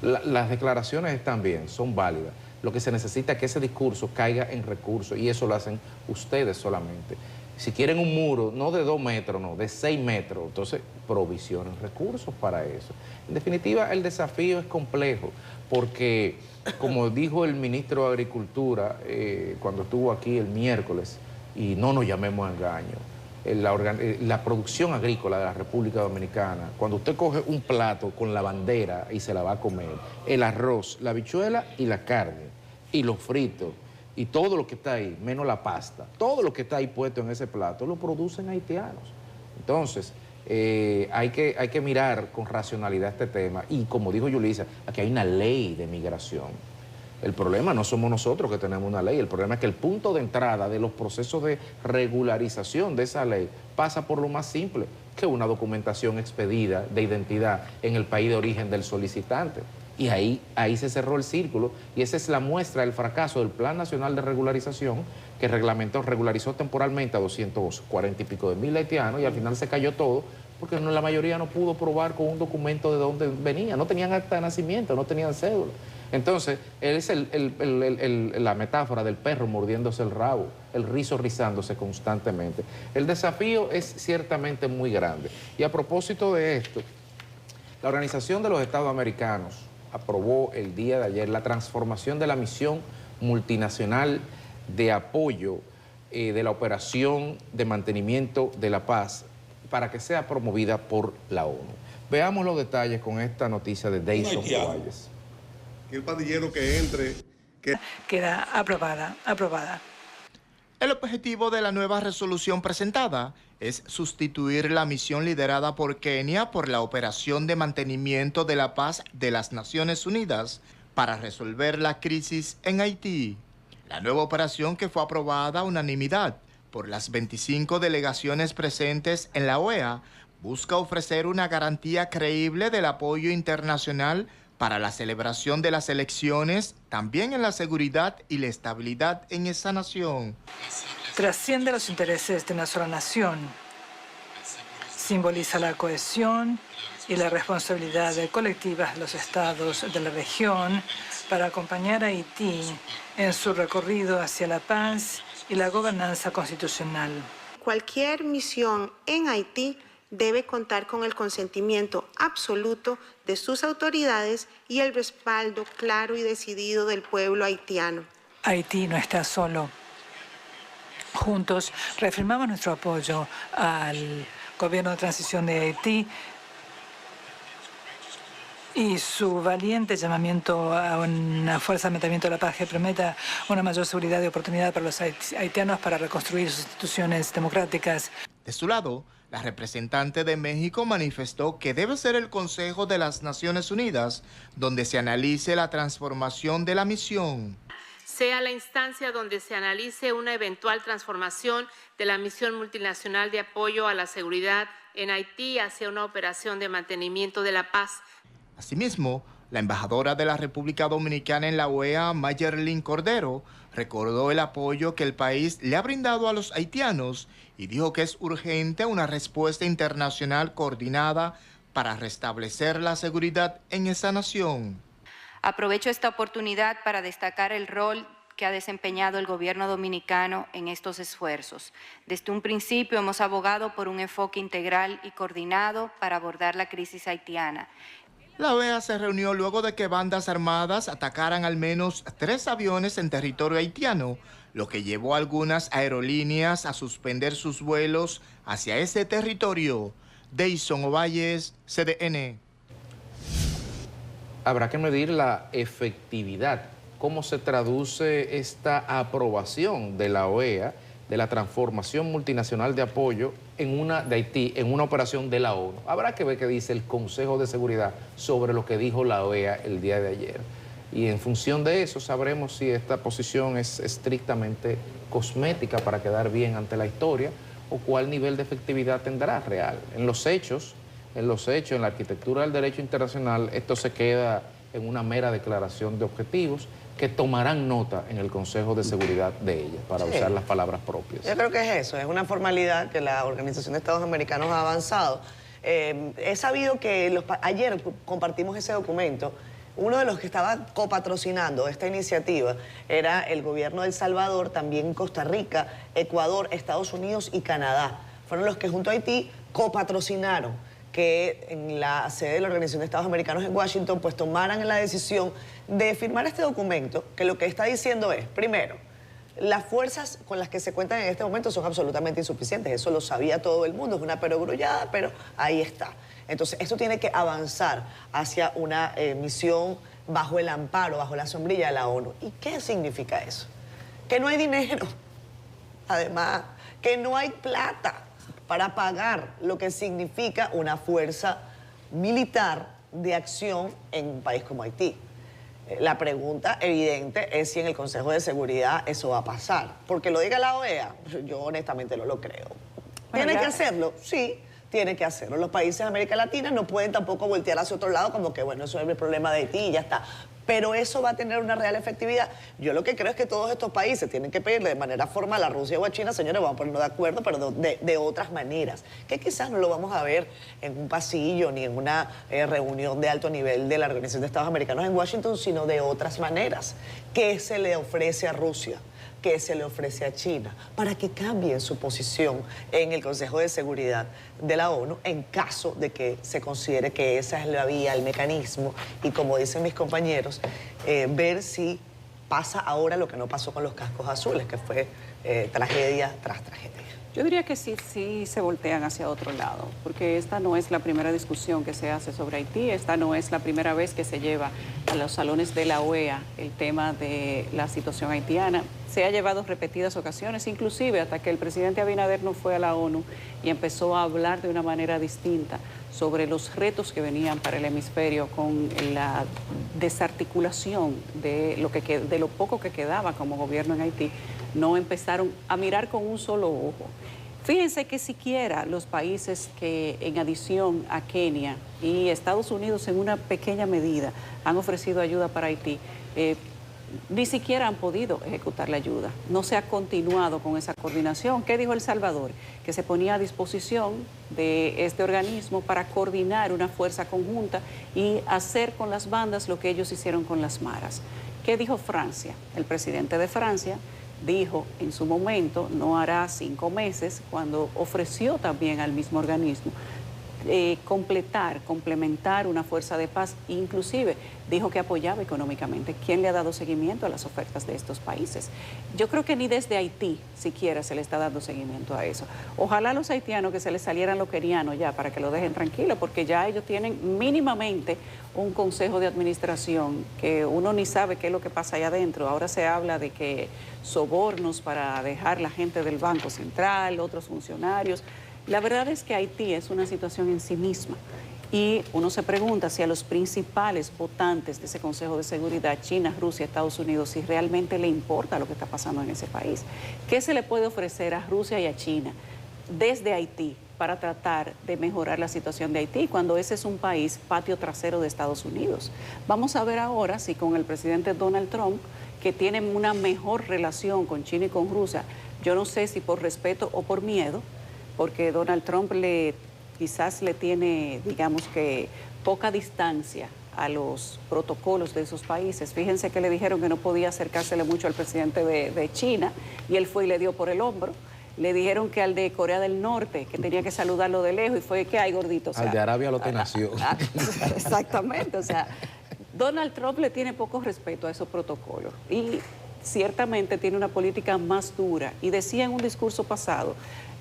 Las declaraciones están bien, son válidas. Lo que se necesita es que ese discurso caiga en recursos y eso lo hacen ustedes solamente. Si quieren un muro, no de 2 metros, no, de 6 metros, entonces provisionen recursos para eso. En definitiva, el desafío es complejo porque, como dijo el ministro de Agricultura cuando estuvo aquí el miércoles, y no nos llamemos a engaño, la producción agrícola de la República Dominicana, cuando usted coge un plato con la bandera y se la va a comer, el arroz, la habichuela y la carne, y los fritos, y todo lo que está ahí, menos la pasta, todo lo que está ahí puesto en ese plato, lo producen haitianos. Entonces, hay que mirar con racionalidad este tema. Y como dijo Yulisa, aquí hay una ley de migración. El problema no somos nosotros que tenemos una ley, el problema es que el punto de entrada de los procesos de regularización de esa ley pasa por lo más simple, que una documentación expedida de identidad en el país de origen del solicitante. Y ahí se cerró el círculo y esa es la muestra del fracaso del Plan Nacional de Regularización que regularizó temporalmente a 240 y pico de mil haitianos y al final se cayó todo porque la mayoría no pudo probar con un documento de dónde venía, no tenían acta de nacimiento, no tenían cédula. Entonces, es la metáfora del perro mordiéndose el rabo, el rizo rizándose constantemente. El desafío es ciertamente muy grande. Y a propósito de esto, la Organización de los Estados Americanos aprobó el día de ayer la transformación de la misión multinacional de apoyo de la operación de mantenimiento de la paz para que sea promovida por la ONU. Veamos los detalles con esta noticia de Deison Valles. El pandillero que entre... Queda aprobada. El objetivo de la nueva resolución presentada es sustituir la misión liderada por Kenia por la Operación de Mantenimiento de la Paz de las Naciones Unidas para resolver la crisis en Haití. La nueva operación, que fue aprobada a unanimidad por las 25 delegaciones presentes en la OEA, busca ofrecer una garantía creíble del apoyo internacional para la celebración de las elecciones, también en la seguridad y la estabilidad en esa nación. Trasciende los intereses de una sola nación. Simboliza la cohesión y la responsabilidad colectiva de los estados de la región para acompañar a Haití en su recorrido hacia la paz y la gobernanza constitucional. Cualquier misión en Haití debe contar con el consentimiento absoluto de sus autoridades y el respaldo claro y decidido del pueblo haitiano. Haití no está solo. Juntos reafirmamos nuestro apoyo al gobierno de transición de Haití y su valiente llamamiento a una fuerza de mantenimiento de la paz que prometa una mayor seguridad y oportunidad para los haitianos para reconstruir sus instituciones democráticas. De su lado, la representante de México manifestó que debe ser el Consejo de las Naciones Unidas donde se analice la transformación de la misión. Sea la instancia donde se analice una eventual transformación de la misión multinacional de apoyo a la seguridad en Haití hacia una operación de mantenimiento de la paz. Asimismo, la embajadora de la República Dominicana en la OEA, Mayerlin Cordero, recordó el apoyo que el país le ha brindado a los haitianos y dijo que es urgente una respuesta internacional coordinada para restablecer la seguridad en esa nación. Aprovecho esta oportunidad para destacar el rol que ha desempeñado el gobierno dominicano en estos esfuerzos. Desde un principio hemos abogado por un enfoque integral y coordinado para abordar la crisis haitiana. La OEA se reunió luego de que bandas armadas atacaran al menos 3 aviones en territorio haitiano, lo que llevó a algunas aerolíneas a suspender sus vuelos hacia ese territorio. Deison Ovalles, CDN. Habrá que medir la efectividad, cómo se traduce esta aprobación de la OEA de la transformación multinacional de apoyo de Haití en una operación de la ONU. Habrá que ver qué dice el Consejo de Seguridad sobre lo que dijo la OEA el día de ayer. Y en función de eso sabremos si esta posición es estrictamente cosmética para quedar bien ante la historia o cuál nivel de efectividad tendrá real. En los hechos, en la arquitectura del derecho internacional, esto se queda en una mera declaración de objetivos que tomarán nota en el Consejo de Seguridad de ella, para usar las palabras propias. Yo creo que es eso, es una formalidad que la Organización de Estados Americanos ha avanzado. He sabido que ayer compartimos ese documento. Uno de los que estaba copatrocinando esta iniciativa era el gobierno de El Salvador, también Costa Rica, Ecuador, Estados Unidos y Canadá. Fueron los que junto a Haití copatrocinaron que en la sede de la Organización de Estados Americanos en Washington pues tomaran la decisión de firmar este documento, que lo que está diciendo es, primero, las fuerzas con las que se cuentan en este momento son absolutamente insuficientes. Eso lo sabía todo el mundo, es una perogrullada, pero ahí está. Entonces, esto tiene que avanzar hacia una misión bajo el amparo, bajo la sombrilla de la ONU. ¿Y qué significa eso? Que no hay dinero, además, que no hay plata para pagar lo que significa una fuerza militar de acción en un país como Haití. La pregunta evidente es si en el Consejo de Seguridad eso va a pasar. Porque lo diga la OEA, yo honestamente no lo creo. ¿Tiene que hacerlo? Sí, tiene que hacerlo. Los países de América Latina no pueden tampoco voltear hacia otro lado como que, bueno, eso es el problema de Haití y ya está. Pero eso va a tener una real efectividad. Yo lo que creo es que todos estos países tienen que pedirle de manera formal a Rusia o a China, señores, vamos a ponernos de acuerdo, pero de otras maneras, que quizás no lo vamos a ver en un pasillo ni en una reunión de alto nivel de la Organización de Estados Americanos en Washington, sino de otras maneras. ¿Qué se le ofrece a Rusia? ¿Qué se le ofrece a China? Para que cambien su posición en el Consejo de Seguridad de la ONU en caso de que se considere que esa es la vía, el mecanismo, y como dicen mis compañeros, ver si pasa ahora lo que no pasó con los cascos azules, que fue tragedia tras tragedia. Yo diría que sí se voltean hacia otro lado, porque esta no es la primera discusión que se hace sobre Haití, esta no es la primera vez que se lleva a los salones de la OEA el tema de la situación haitiana. Se ha llevado repetidas ocasiones, inclusive hasta que el presidente Abinader no fue a la ONU y empezó a hablar de una manera distinta sobre los retos que venían para el hemisferio con la desarticulación de lo poco que quedaba como gobierno en Haití. No empezaron a mirar con un solo ojo. Fíjense que siquiera los países que en adición a Kenia y Estados Unidos en una pequeña medida han ofrecido ayuda para Haití, ni siquiera han podido ejecutar la ayuda. No se ha continuado con esa coordinación. ¿Qué dijo El Salvador? Que se ponía a disposición de este organismo para coordinar una fuerza conjunta y hacer con las bandas lo que ellos hicieron con las maras. ¿Qué dijo Francia? El presidente de Francia dijo en su momento, no hará 5 meses, cuando ofreció también al mismo organismo complementar una fuerza de paz, inclusive dijo que apoyaba económicamente. ¿Quién le ha dado seguimiento a las ofertas de estos países? Yo creo que ni desde Haití siquiera se le está dando seguimiento a eso. Ojalá a los haitianos que se les salieran los kenianos ya, para que lo dejen tranquilo, porque ya ellos tienen mínimamente un consejo de administración que uno ni sabe qué es lo que pasa allá adentro. Ahora se habla de que sobornos para dejar la gente del Banco Central, otros funcionarios. La verdad es que Haití es una situación en sí misma y uno se pregunta si a los principales votantes de ese Consejo de Seguridad, China, Rusia, Estados Unidos, si realmente le importa lo que está pasando en ese país. ¿Qué se le puede ofrecer a Rusia y a China desde Haití para tratar de mejorar la situación de Haití cuando ese es un país patio trasero de Estados Unidos? Vamos a ver ahora si con el presidente Donald Trump, que tiene una mejor relación con China y con Rusia, yo no sé si por respeto o por miedo, porque Donald Trump quizás le tiene, digamos que, poca distancia a los protocolos de esos países. Fíjense que le dijeron que no podía acercársele mucho al presidente de China y él fue y le dio por el hombro. Le dijeron que al de Corea del Norte, que tenía que saludarlo de lejos y fue, ¿qué hay, gordito? O sea, al de Arabia lo tenació. Exactamente, o sea, Donald Trump le tiene poco respeto a esos protocolos y ciertamente tiene una política más dura. Y decía en un discurso pasado,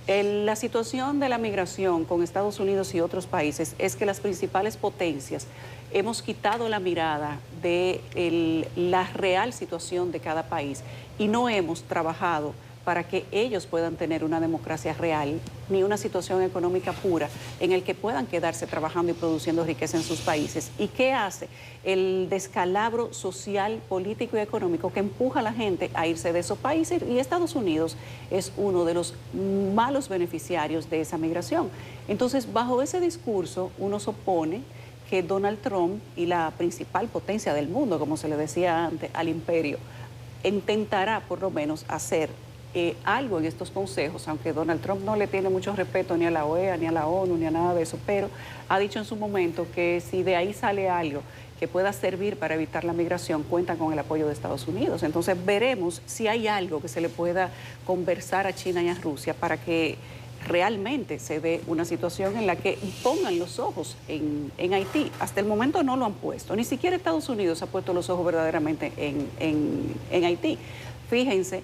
la situación de la migración con Estados Unidos y otros países es que las principales potencias hemos quitado la mirada de la real situación de cada país y no hemos trabajado para que ellos puedan tener una democracia real ni una situación económica pura en el que puedan quedarse trabajando y produciendo riqueza en sus países. ¿Y qué hace? El descalabro social, político y económico que empuja a la gente a irse de esos países, y Estados Unidos es uno de los malos beneficiarios de esa migración. Entonces, bajo ese discurso, uno supone que Donald Trump y la principal potencia del mundo, como se le decía antes, al imperio, intentará por lo menos hacer algo en estos consejos, aunque Donald Trump no le tiene mucho respeto ni a la OEA, ni a la ONU, ni a nada de eso, pero ha dicho en su momento que si de ahí sale algo que pueda servir para evitar la migración, cuentan con el apoyo de Estados Unidos. Entonces veremos si hay algo que se le pueda conversar a China y a Rusia para que realmente se dé una situación en la que pongan los ojos en Haití. Hasta el momento no lo han puesto, ni siquiera Estados Unidos ha puesto los ojos verdaderamente en Haití. Fíjense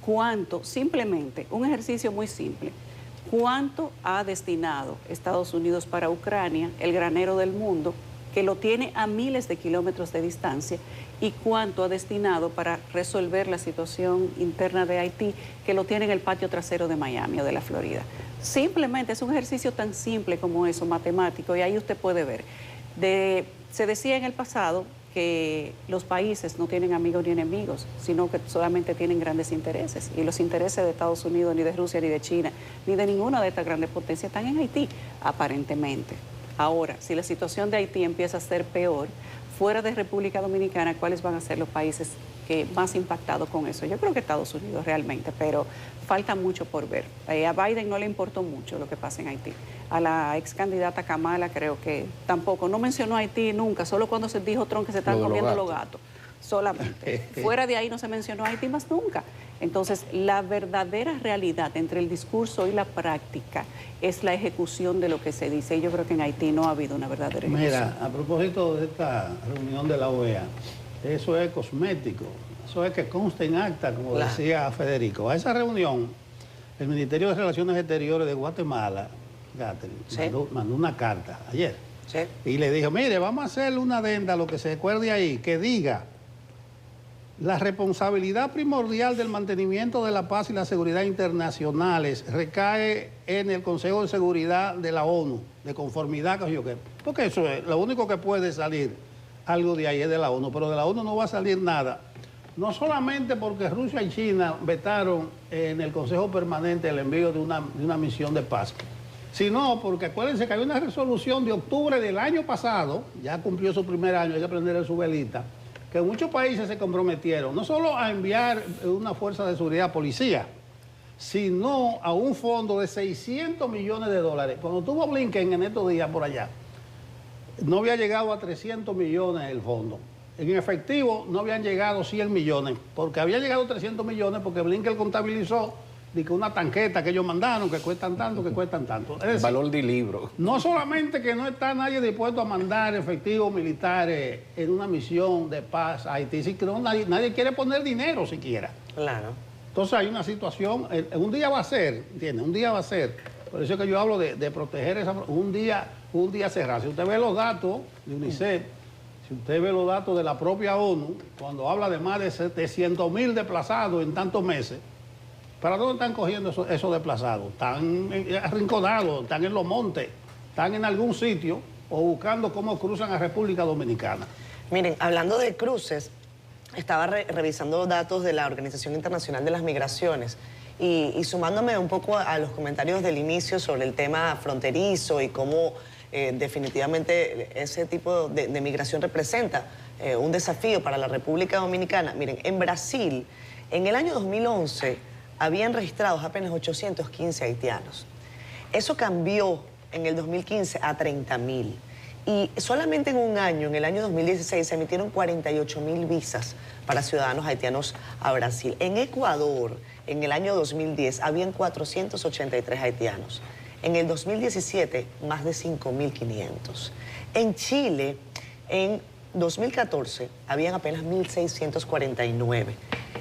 cuánto, simplemente, un ejercicio muy simple, cuánto ha destinado Estados Unidos para Ucrania, el granero del mundo, que lo tiene a miles de kilómetros de distancia, y cuánto ha destinado para resolver la situación interna de Haití, que lo tiene en el patio trasero de Miami o de la Florida. Simplemente es un ejercicio tan simple como eso, matemático, y ahí usted puede ver. Se decía en el pasado que los países no tienen amigos ni enemigos, sino que solamente tienen grandes intereses. Y los intereses de Estados Unidos, ni de Rusia, ni de China, ni de ninguna de estas grandes potencias están en Haití, aparentemente. Ahora, si la situación de Haití empieza a ser peor, fuera de República Dominicana, ¿cuáles van a ser los países que más impactados con eso? Yo creo que Estados Unidos realmente, pero falta mucho por ver. A Biden no le importó mucho lo que pasa en Haití. A la ex candidata Kamala creo que tampoco. No mencionó a Haití nunca, solo cuando se dijo Trump que se están comiendo los gatos. Solamente. Fuera de ahí no se mencionó a Haití más nunca. Entonces, la verdadera realidad entre el discurso y la práctica es la ejecución de lo que se dice. Y yo creo que en Haití no ha habido una verdadera ejecución. Mira, a propósito de esta reunión de la OEA, eso es cosmético. Eso es que conste en acta, como decía Federico. A esa reunión, el Ministerio de Relaciones Exteriores de Guatemala, mandó una carta ayer. Sí. Y le dijo, mire, vamos a hacerle una adenda a lo que se acuerde ahí, que diga: la responsabilidad primordial del mantenimiento de la paz y la seguridad internacionales recae en el Consejo de Seguridad de la ONU, de conformidad, porque eso es lo único que puede salir, algo de ahí es de la ONU, pero de la ONU no va a salir nada. No solamente porque Rusia y China vetaron en el Consejo Permanente el envío de una misión de paz, sino porque acuérdense que hay una resolución de octubre del año pasado, ya cumplió su primer año, hay que prender su velita, que muchos países se comprometieron no solo a enviar una fuerza de seguridad, policía, sino a un fondo de 600 millones de dólares. Cuando tuvo Blinken en estos días por allá, no había llegado a 300 millones el fondo. En efectivo no habían llegado 100 millones, porque había llegado 300 millones porque Blinken contabilizó de que una tanqueta que ellos mandaron, que cuestan tanto, que cuestan tanto. Es decir, valor de libro. No solamente que no está nadie dispuesto a mandar efectivos militares en una misión de paz a Haití, sino que nadie quiere poner dinero siquiera. Claro. Entonces hay una situación, un día va a ser, ¿entiendes? Un día va a ser. Por eso es que yo hablo de proteger esa... Un día cerrar. Si usted ve los datos de UNICEF, si usted ve los datos de la propia ONU, cuando habla de más de 700.000 desplazados en tantos meses, ¿para dónde están cogiendo esos desplazados? Están arrinconados, están en los montes, están en algún sitio o buscando cómo cruzan a República Dominicana. Miren, hablando de cruces, estaba revisando datos de la Organización Internacional de las Migraciones y sumándome un poco a los comentarios del inicio sobre el tema fronterizo y cómo definitivamente ese tipo de migración representa un desafío para la República Dominicana. Miren, en Brasil, en el año 2011, habían registrados apenas 815 haitianos. Eso cambió en el 2015 a 30.000. Y solamente en un año, en el año 2016, se emitieron 48.000 visas para ciudadanos haitianos a Brasil. En Ecuador, en el año 2010, habían 483 haitianos. En el 2017, más de 5.500. En Chile, en 2014, habían apenas 1.649.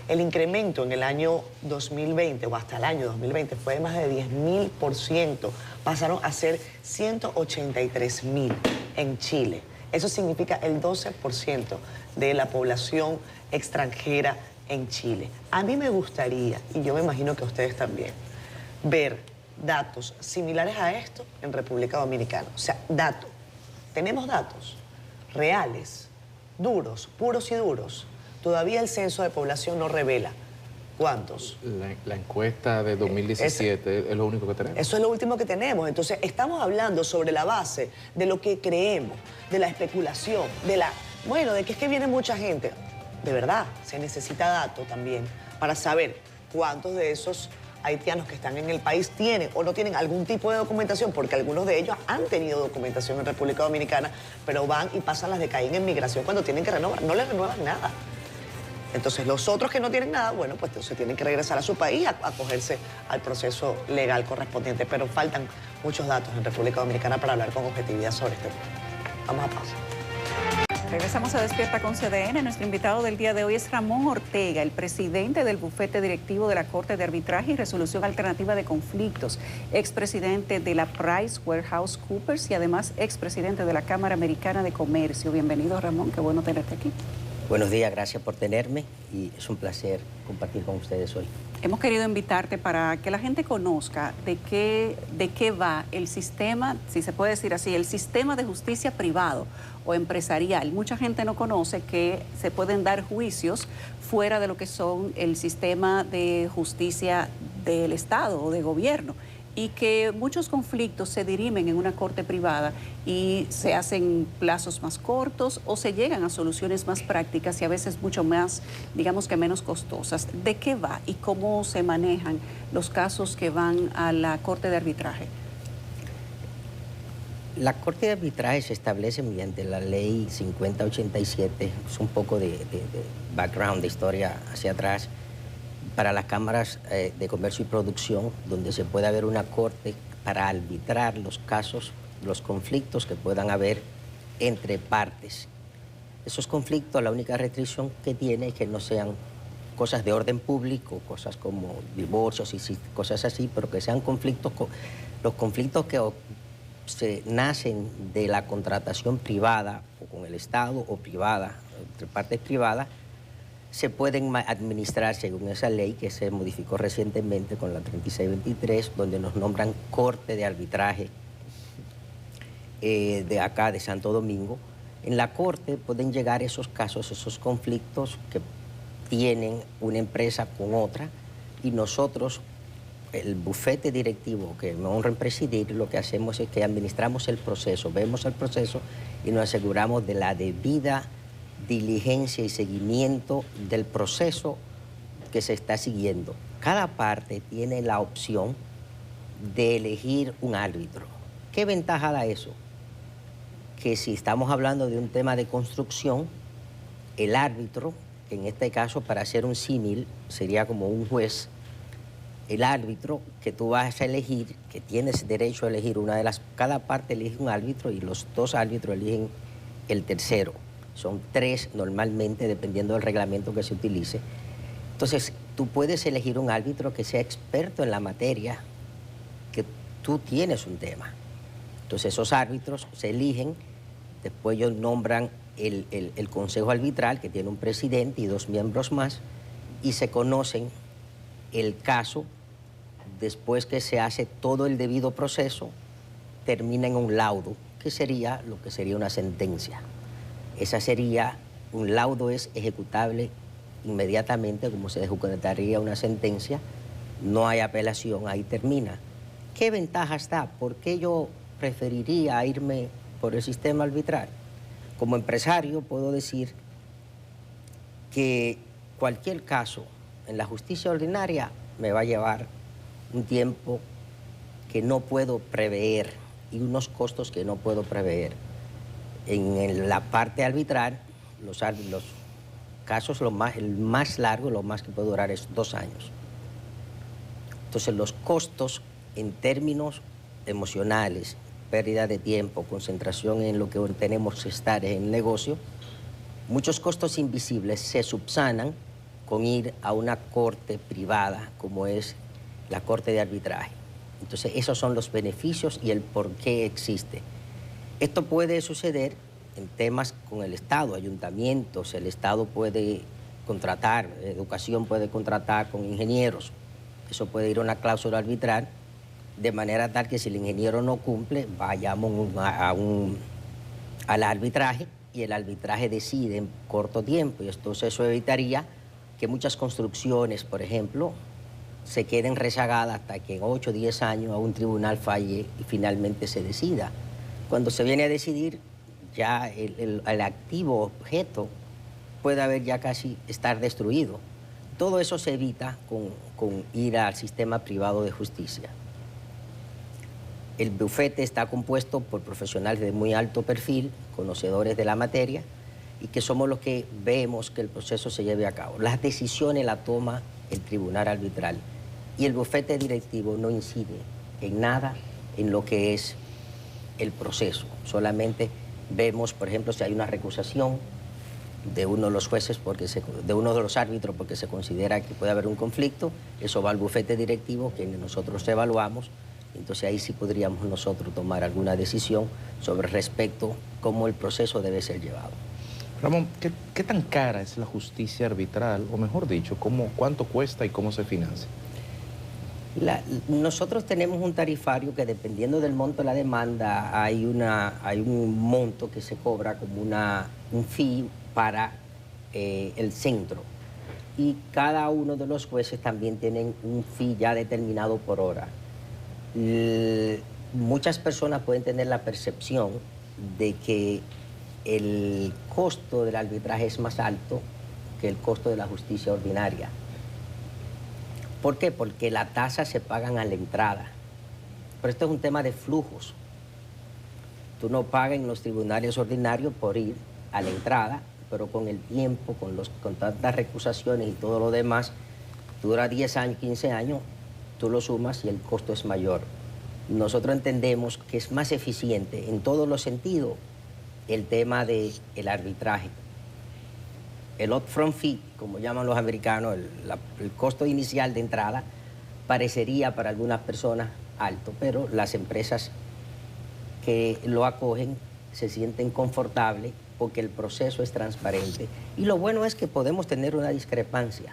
El incremento en el año 2020 o hasta el año 2020 fue de más de 10.000%. Pasaron a ser 183.000 en Chile. Eso significa el 12% de la población extranjera en Chile. A mí me gustaría, y yo me imagino que ustedes también, ver datos similares a esto en República Dominicana. O sea, datos. Tenemos datos reales, duros, puros y duros. Todavía el censo de población no revela ¿Cuántos? La encuesta de 2017 es lo único que tenemos. Eso es lo último que tenemos. Entonces, estamos hablando sobre la base de lo que creemos, de la especulación, de que es que viene mucha gente. De verdad, se necesita dato también para saber cuántos de esos haitianos que están en el país tienen o no tienen algún tipo de documentación, porque algunos de ellos han tenido documentación en República Dominicana, pero van y pasan las de Caín en migración cuando tienen que renovar. No les renuevan nada. Entonces, los otros que no tienen nada, bueno, pues entonces tienen que regresar a su país a acogerse al proceso legal correspondiente. Pero faltan muchos datos en República Dominicana para hablar con objetividad sobre este tema. Vamos a pausa. Regresamos a Despierta con CDN. Nuestro invitado del día de hoy es Ramón Ortega, el presidente del bufete directivo de la Corte de Arbitraje y Resolución Alternativa de Conflictos, expresidente de la PricewaterhouseCoopers y además expresidente de la Cámara Americana de Comercio. Bienvenido, Ramón, qué bueno tenerte aquí. Buenos días, gracias por tenerme y es un placer compartir con ustedes hoy. Hemos querido invitarte para que la gente conozca de qué va el sistema, si se puede decir así, el sistema de justicia privado o empresarial. Mucha gente no conoce que se pueden dar juicios fuera de lo que son el sistema de justicia del Estado o de gobierno, y que muchos conflictos se dirimen en una corte privada y se hacen plazos más cortos o se llegan a soluciones más prácticas y a veces mucho más, digamos que menos costosas. ¿De qué va y cómo se manejan los casos que van a la corte de arbitraje? La corte de arbitraje se establece mediante la ley 5087, es un poco de background, de historia hacia atrás, para las cámaras de comercio y producción, donde se puede haber una corte para arbitrar los casos, los conflictos que puedan haber entre partes. Esos conflictos, la única restricción que tiene es que no sean cosas de orden público, cosas como divorcios y cosas así, pero que sean conflictos, los conflictos que se nacen de la contratación privada o con el Estado o privada, entre partes privadas, se pueden administrar según esa ley que se modificó recientemente con la 3623, donde nos nombran Corte de Arbitraje de acá, de Santo Domingo. En la Corte pueden llegar esos casos, esos conflictos que tienen una empresa con otra, y nosotros, el bufete directivo que me honra en presidir, lo que hacemos es que administramos el proceso, vemos el proceso y nos aseguramos de la debida diligencia y seguimiento del proceso que se está siguiendo. Cada parte tiene la opción de elegir un árbitro. ¿Qué ventaja da eso? Que si estamos hablando de un tema de construcción, el árbitro, que en este caso para hacer un símil sería como un juez, el árbitro que tú vas a elegir, que tienes derecho a elegir cada parte elige un árbitro y los dos árbitros eligen el tercero. Son 3 normalmente, dependiendo del reglamento que se utilice. Entonces, tú puedes elegir un árbitro que sea experto en la materia, que tú tienes un tema. Entonces, esos árbitros se eligen, después ellos nombran el consejo arbitral, que tiene un presidente y 2 miembros más, y se conocen el caso. Después que se hace todo el debido proceso, termina en un laudo, que sería lo que sería una sentencia. Esa sería, un laudo es ejecutable inmediatamente, como se ejecutaría una sentencia, no hay apelación, ahí termina. ¿Qué ventajas da? ¿Por qué yo preferiría irme por el sistema arbitral? Como empresario puedo decir que cualquier caso en la justicia ordinaria me va a llevar un tiempo que no puedo prever y unos costos que no puedo prever. En la parte arbitral, los casos, el más largo, lo más que puede durar es 2 años. Entonces, los costos en términos emocionales, pérdida de tiempo, concentración en lo que tenemos que estar en el negocio, muchos costos invisibles se subsanan con ir a una corte privada, como es la corte de arbitraje. Entonces, esos son los beneficios y el por qué existe. Esto puede suceder en temas con el Estado, ayuntamientos, el Estado puede contratar, educación puede contratar con ingenieros. Eso puede ir a una cláusula arbitral, de manera tal que si el ingeniero no cumple, vayamos al arbitraje y el arbitraje decide en corto tiempo. Y entonces eso evitaría que muchas construcciones, por ejemplo, se queden rezagadas hasta que en 8 o 10 años a un tribunal falle y finalmente se decida. Cuando se viene a decidir, ya el activo objeto puede haber ya casi estar destruido. Todo eso se evita con ir al sistema privado de justicia. El bufete está compuesto por profesionales de muy alto perfil, conocedores de la materia, y que somos los que vemos que el proceso se lleve a cabo. Las decisiones las toma el tribunal arbitral y el bufete directivo no incide en nada en lo que es el proceso. Solamente vemos, por ejemplo, si hay una recusación de uno de los jueces, de uno de los árbitros, porque se considera que puede haber un conflicto, eso va al bufete directivo, que nosotros evaluamos. Entonces ahí sí podríamos nosotros tomar alguna decisión sobre respecto a cómo el proceso debe ser llevado. Ramón, ¿qué tan cara es la justicia arbitral? O mejor dicho, ¿cuánto cuesta y cómo se financia? Nosotros tenemos un tarifario que dependiendo del monto de la demanda hay un monto que se cobra como un fee para el centro. Y cada uno de los jueces también tienen un fee ya determinado por hora. Muchas personas pueden tener la percepción de que el costo del arbitraje es más alto que el costo de la justicia ordinaria. ¿Por qué? Porque las tasas se pagan a la entrada. Pero esto es un tema de flujos. Tú no pagas en los tribunales ordinarios por ir a la entrada, pero con el tiempo, con tantas recusaciones y todo lo demás, dura 10 años, 15 años, tú lo sumas y el costo es mayor. Nosotros entendemos que es más eficiente en todos los sentidos el tema del arbitraje. El upfront fee, como llaman los americanos, el costo inicial de entrada, parecería para algunas personas alto, pero las empresas que lo acogen se sienten confortables porque el proceso es transparente. Y lo bueno es que podemos tener una discrepancia.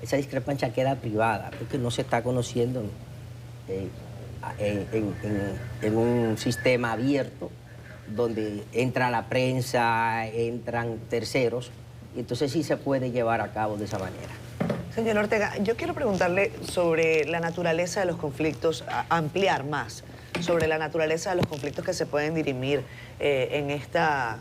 Esa discrepancia queda privada porque no se está conociendo en un sistema abierto donde entra la prensa, entran terceros, y entonces sí se puede llevar a cabo de esa manera. Señor Ortega, yo quiero preguntarle sobre la naturaleza de los conflictos, ampliar más sobre la naturaleza de los conflictos que se pueden dirimir en esta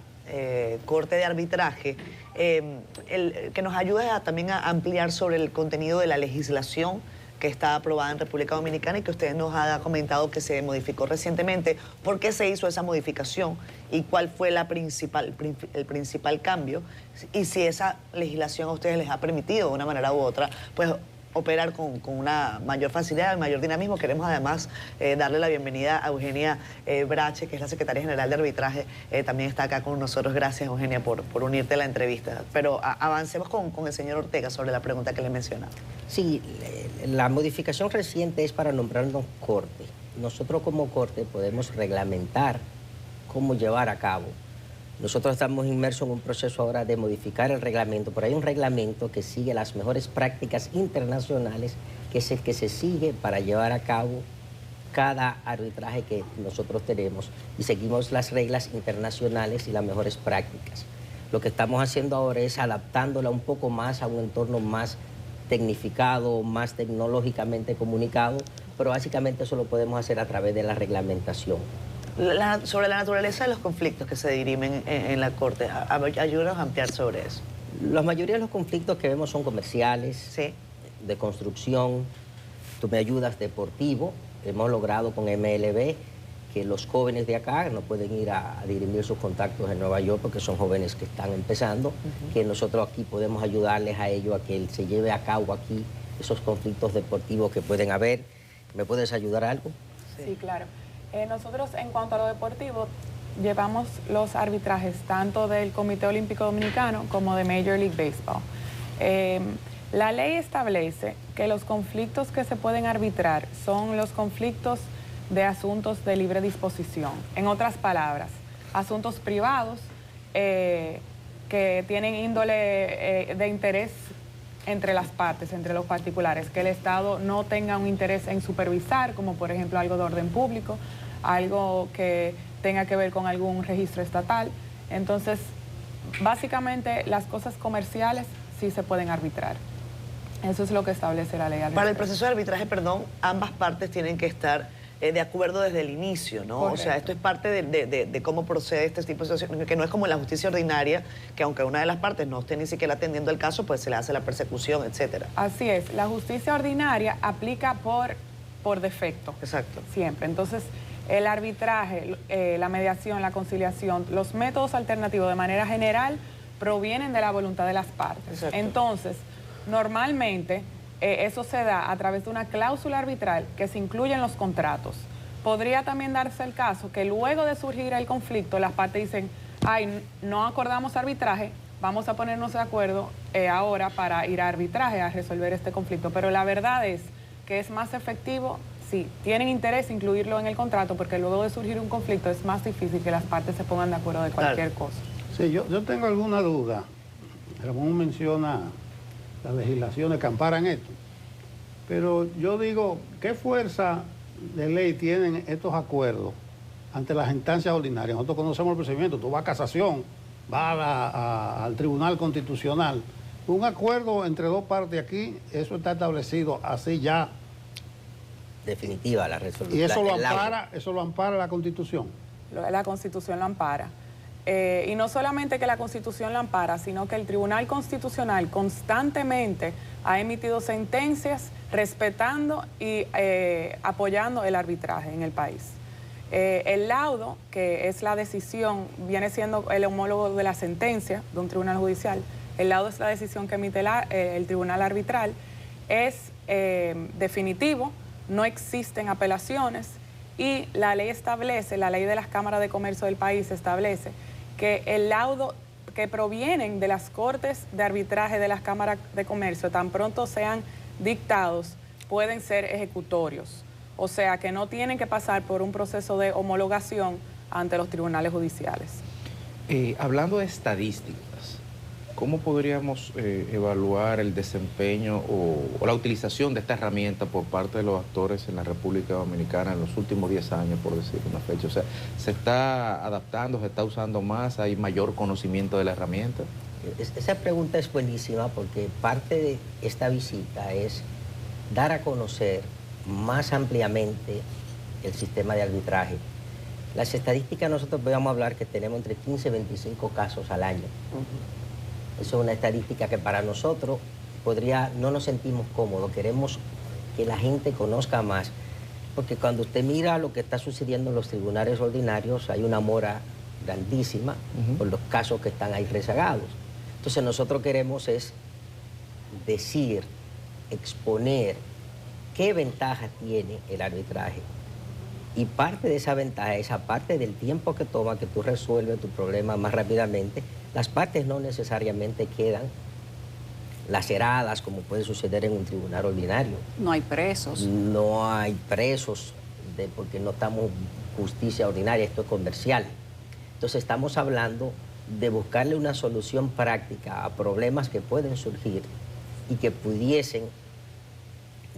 corte de arbitraje, que nos ayude también a ampliar sobre el contenido de la legislación que está aprobada en República Dominicana y que usted nos ha comentado que se modificó recientemente. ¿Por qué se hizo esa modificación y cuál fue el principal cambio? Y si esa legislación a ustedes les ha permitido de una manera u otra, pues operar con una mayor facilidad, mayor dinamismo. Queremos además darle la bienvenida a Eugenia Brache, que es la Secretaria General de Arbitraje, también está acá con nosotros. Gracias, Eugenia, por unirte a la entrevista. Pero avancemos con el señor Ortega sobre la pregunta que le mencionaba. Sí, la modificación reciente es para nombrarnos corte. Nosotros como corte podemos reglamentar cómo llevar a cabo. Nosotros estamos inmersos en un proceso ahora de modificar el reglamento, pero hay un reglamento que sigue las mejores prácticas internacionales, que es el que se sigue para llevar a cabo cada arbitraje que nosotros tenemos, y seguimos las reglas internacionales y las mejores prácticas. Lo que estamos haciendo ahora es adaptándola un poco más a un entorno más tecnificado, más tecnológicamente comunicado, pero básicamente eso lo podemos hacer a través de la reglamentación. Sobre la naturaleza de los conflictos que se dirimen en la Corte, ayúdanos a ampliar sobre eso. La mayoría de los conflictos que vemos son comerciales, sí, de construcción, tú me ayudas, deportivo. Hemos logrado con MLB que los jóvenes de acá no pueden ir a dirimir sus contactos en Nueva York porque son jóvenes que están empezando, que nosotros aquí podemos ayudarles a ellos a que se lleve a cabo aquí esos conflictos deportivos que pueden haber. ¿Me puedes ayudar algo? Sí, claro. Nosotros, en cuanto a lo deportivo, llevamos los arbitrajes tanto del Comité Olímpico Dominicano como de Major League Baseball. La ley establece que los conflictos que se pueden arbitrar son los conflictos de asuntos de libre disposición. En otras palabras, asuntos privados que tienen índole de interés entre las partes, entre los particulares, que el Estado no tenga un interés en supervisar, como por ejemplo algo de orden público, algo que tenga que ver con algún registro estatal. Entonces, básicamente las cosas comerciales sí se pueden arbitrar. Eso es lo que establece la ley arbitral. Para el proceso de arbitraje, perdón, ambas partes tienen que estar de acuerdo desde el inicio, ¿no? Correcto. O sea, esto es parte de cómo procede este tipo de situaciones, que no es como la justicia ordinaria, que aunque una de las partes no esté ni siquiera atendiendo el caso, pues se le hace la persecución, etcétera. Así es, la justicia ordinaria aplica por defecto. Exacto. Siempre. Entonces, el arbitraje, la mediación, la conciliación, los métodos alternativos de manera general provienen de la voluntad de las partes. Exacto. Entonces, normalmente eso se da a través de una cláusula arbitral que se incluye en los contratos. Podría también darse el caso que luego de surgir el conflicto, las partes dicen, ay, no acordamos arbitraje, vamos a ponernos de acuerdo ahora para ir a arbitraje a resolver este conflicto. Pero la verdad es que es más efectivo, si tienen interés, incluirlo en el contrato, porque luego de surgir un conflicto es más difícil que las partes se pongan de acuerdo de cualquier cosa. Sí, yo tengo alguna duda. Ramón menciona las legislaciones que amparan esto. Pero yo digo, ¿qué fuerza de ley tienen estos acuerdos ante las instancias ordinarias? Nosotros conocemos el procedimiento. Tú vas a casación, vas al Tribunal Constitucional. Un acuerdo entre dos partes aquí, eso está establecido así ya. Definitiva la resolución. ¿Y eso lo ampara la Constitución? La Constitución lo ampara. Y no solamente que la Constitución lo ampara, sino que el Tribunal Constitucional constantemente ha emitido sentencias respetando y apoyando el arbitraje en el país. El laudo, que es la decisión, viene siendo el homólogo de la sentencia de un tribunal judicial. El laudo es la decisión que emite el tribunal arbitral. Es definitivo, no existen apelaciones y la ley establece, la ley de las cámaras de comercio del país establece que el laudo que provienen de las cortes de arbitraje de las cámaras de comercio, tan pronto sean dictados, pueden ser ejecutorios. O sea, que no tienen que pasar por un proceso de homologación ante los tribunales judiciales. Hablando de estadísticas, ¿cómo podríamos evaluar el desempeño o la utilización de esta herramienta por parte de los actores en la República Dominicana en los últimos 10 años, por decir una fecha? O sea, ¿se está adaptando, se está usando más, hay mayor conocimiento de la herramienta? Esa pregunta es buenísima porque parte de esta visita es dar a conocer más ampliamente el sistema de arbitraje. Las estadísticas nosotros podemos hablar que tenemos entre 15 y 25 casos al año. Eso es una estadística que para nosotros no nos sentimos cómodos, queremos que la gente conozca más, porque cuando usted mira lo que está sucediendo en los tribunales ordinarios, hay una mora grandísima por los casos que están ahí rezagados. Entonces nosotros queremos es decir, exponer qué ventaja tiene el arbitraje. Y parte de esa ventaja es, aparte del tiempo que toma que tú resuelves tu problema más rápidamente, las partes no necesariamente quedan laceradas como puede suceder en un tribunal ordinario. No hay presos. No hay presos porque no estamos en justicia ordinaria, esto es comercial. Entonces estamos hablando de buscarle una solución práctica a problemas que pueden surgir y que pudiesen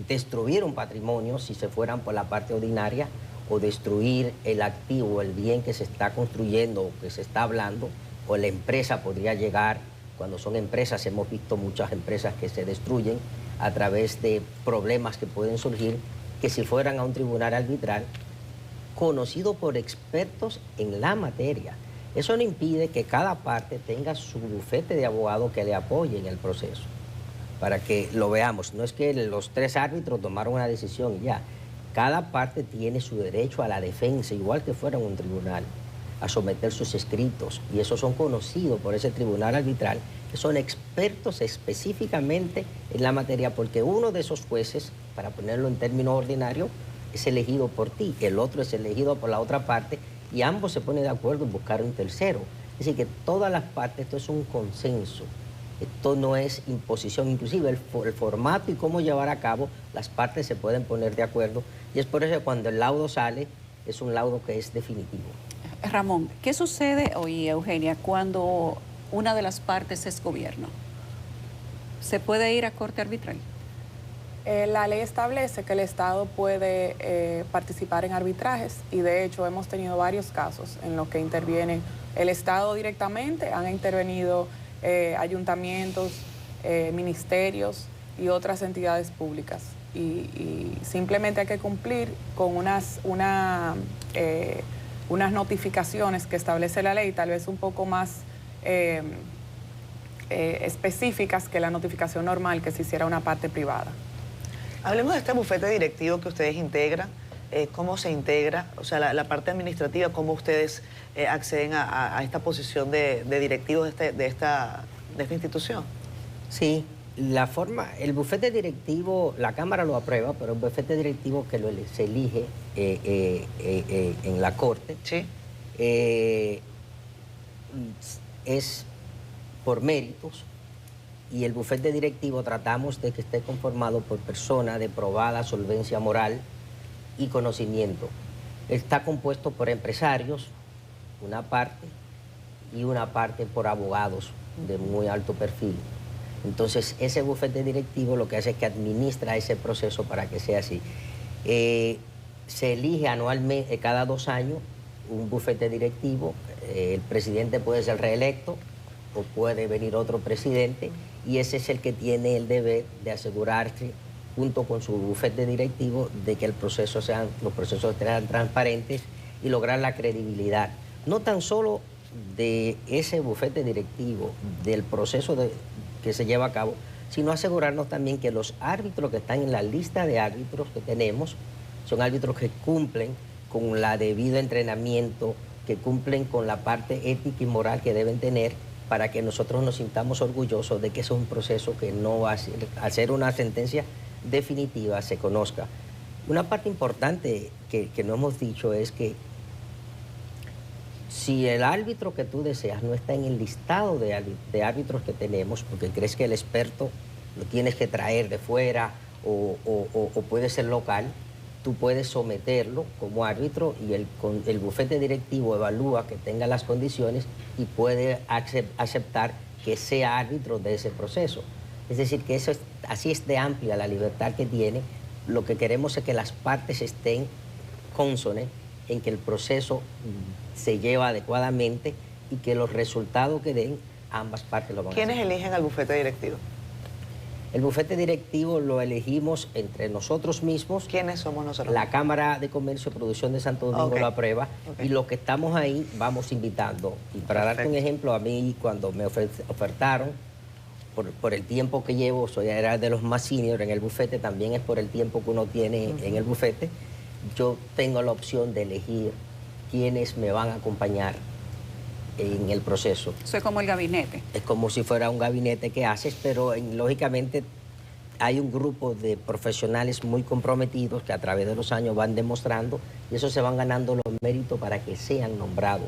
destruir un patrimonio si se fueran por la parte ordinaria o destruir el activo, el bien que se está construyendo o que se está hablando, o la empresa podría llegar, cuando son empresas, hemos visto muchas empresas que se destruyen a través de problemas que pueden surgir, que si fueran a un tribunal arbitral, conocido por expertos en la materia. Eso no impide que cada parte tenga su bufete de abogados que le apoye en el proceso, para que lo veamos. No es que los 3 árbitros tomaron una decisión y ya. Cada parte tiene su derecho a la defensa, igual que fuera en un tribunal, a someter sus escritos. Y esos son conocidos por ese tribunal arbitral, que son expertos específicamente en la materia, porque uno de esos jueces, para ponerlo en términos ordinarios, es elegido por ti, el otro es elegido por la otra parte, y ambos se ponen de acuerdo en buscar un tercero. Es decir, que todas las partes, esto es un consenso. Esto no es imposición, inclusive el formato y cómo llevar a cabo, las partes se pueden poner de acuerdo, y es por eso que cuando el laudo sale, es un laudo que es definitivo. Ramón, ¿qué sucede hoy, Eugenia, cuando una de las partes es gobierno? ¿Se puede ir a corte arbitral? La ley establece que el Estado puede participar en arbitrajes y de hecho hemos tenido varios casos en los que intervienen el Estado directamente, han intervenido ayuntamientos, ministerios y otras entidades públicas. Y simplemente hay que cumplir con unas notificaciones que establece la ley, tal vez un poco más específicas que la notificación normal que se hiciera una parte privada. Hablemos de este bufete directivo que ustedes integran. ¿Cómo se integra? O sea, la parte administrativa, ¿cómo ustedes acceden a esta posición de directivos de esta institución? Sí, el bufete directivo, la Cámara lo aprueba, pero el bufete directivo que se elige en la Corte es por méritos, y el bufete directivo tratamos de que esté conformado por personas de probada solvencia moral y conocimiento. Está compuesto por empresarios, una parte, y una parte por abogados de muy alto perfil. Entonces, ese bufete directivo lo que hace es que administra ese proceso para que sea así. Se elige anualmente, cada 2 años, un bufete directivo. El presidente puede ser reelecto o puede venir otro presidente, y ese es el que tiene el deber de asegurarse, junto con su bufete directivo, de que los procesos sean transparentes y lograr la credibilidad, no tan solo de ese bufete directivo, del proceso que se lleva a cabo, sino asegurarnos también que los árbitros que están en la lista de árbitros que tenemos son árbitros que cumplen con el debido entrenamiento, que cumplen con la parte ética y moral que deben tener, para que nosotros nos sintamos orgullosos de que eso es un proceso que no va a ser una sentencia definitiva, se conozca. Una parte importante que no hemos dicho es que si el árbitro que tú deseas no está en el listado de árbitros que tenemos, porque crees que el experto lo tienes que traer de fuera o puede ser local, tú puedes someterlo como árbitro, y el bufete directivo evalúa que tenga las condiciones y puede aceptar que sea árbitro de ese proceso. Es decir, que así es de amplia la libertad que tiene. Lo que queremos es que las partes estén cónsones en que el proceso se lleva adecuadamente y que los resultados que den, ambas partes lo van a hacer. ¿Quiénes eligen al bufete directivo? El bufete directivo lo elegimos entre nosotros mismos. ¿Quiénes somos nosotros? La Cámara de Comercio y Producción de Santo Domingo lo aprueba, y los que estamos ahí vamos invitando. Y para darte un ejemplo, a mí cuando me ofertaron, por el tiempo que llevo, era de los más senior en el bufete, también es por el tiempo que uno tiene en el bufete, yo tengo la opción de elegir quiénes me van a acompañar en el proceso. Eso es como el gabinete. Es como si fuera un gabinete que haces, pero lógicamente hay un grupo de profesionales muy comprometidos que a través de los años van demostrando, y eso se van ganando los méritos para que sean nombrados.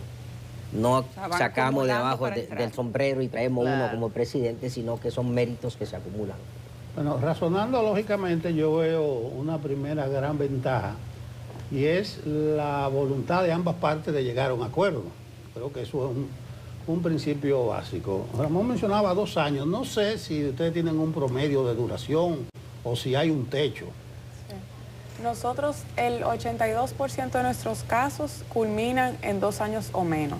No sacamos de abajo del sombrero y traemos uno como presidente, sino que son méritos que se acumulan. Bueno, razonando lógicamente, yo veo una primera gran ventaja, y es la voluntad de ambas partes de llegar a un acuerdo. Creo que eso es un principio básico. Ramón mencionaba 2 años. No sé si ustedes tienen un promedio de duración o si hay un techo. Sí. Nosotros, el 82% de nuestros casos culminan en 2 años o menos.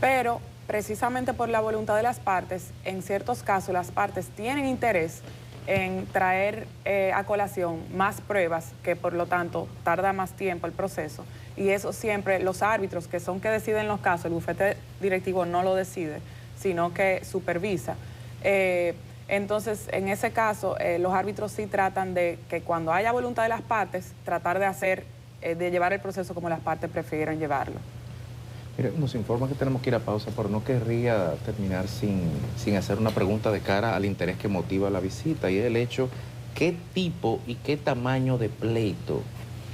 Pero, precisamente por la voluntad de las partes, en ciertos casos las partes tienen interés en traer a colación más pruebas, que por lo tanto tarda más tiempo el proceso. Y eso siempre los árbitros, que son que deciden los casos, el bufete directivo no lo decide, sino que supervisa. Entonces, en ese caso, los árbitros sí tratan de que cuando haya voluntad de las partes, tratar de llevar el proceso como las partes prefieren llevarlo. Mire, nos informa que tenemos que ir a pausa, pero no querría terminar sin hacer una pregunta de cara al interés que motiva la visita, y es el hecho, ¿qué tipo y qué tamaño de pleito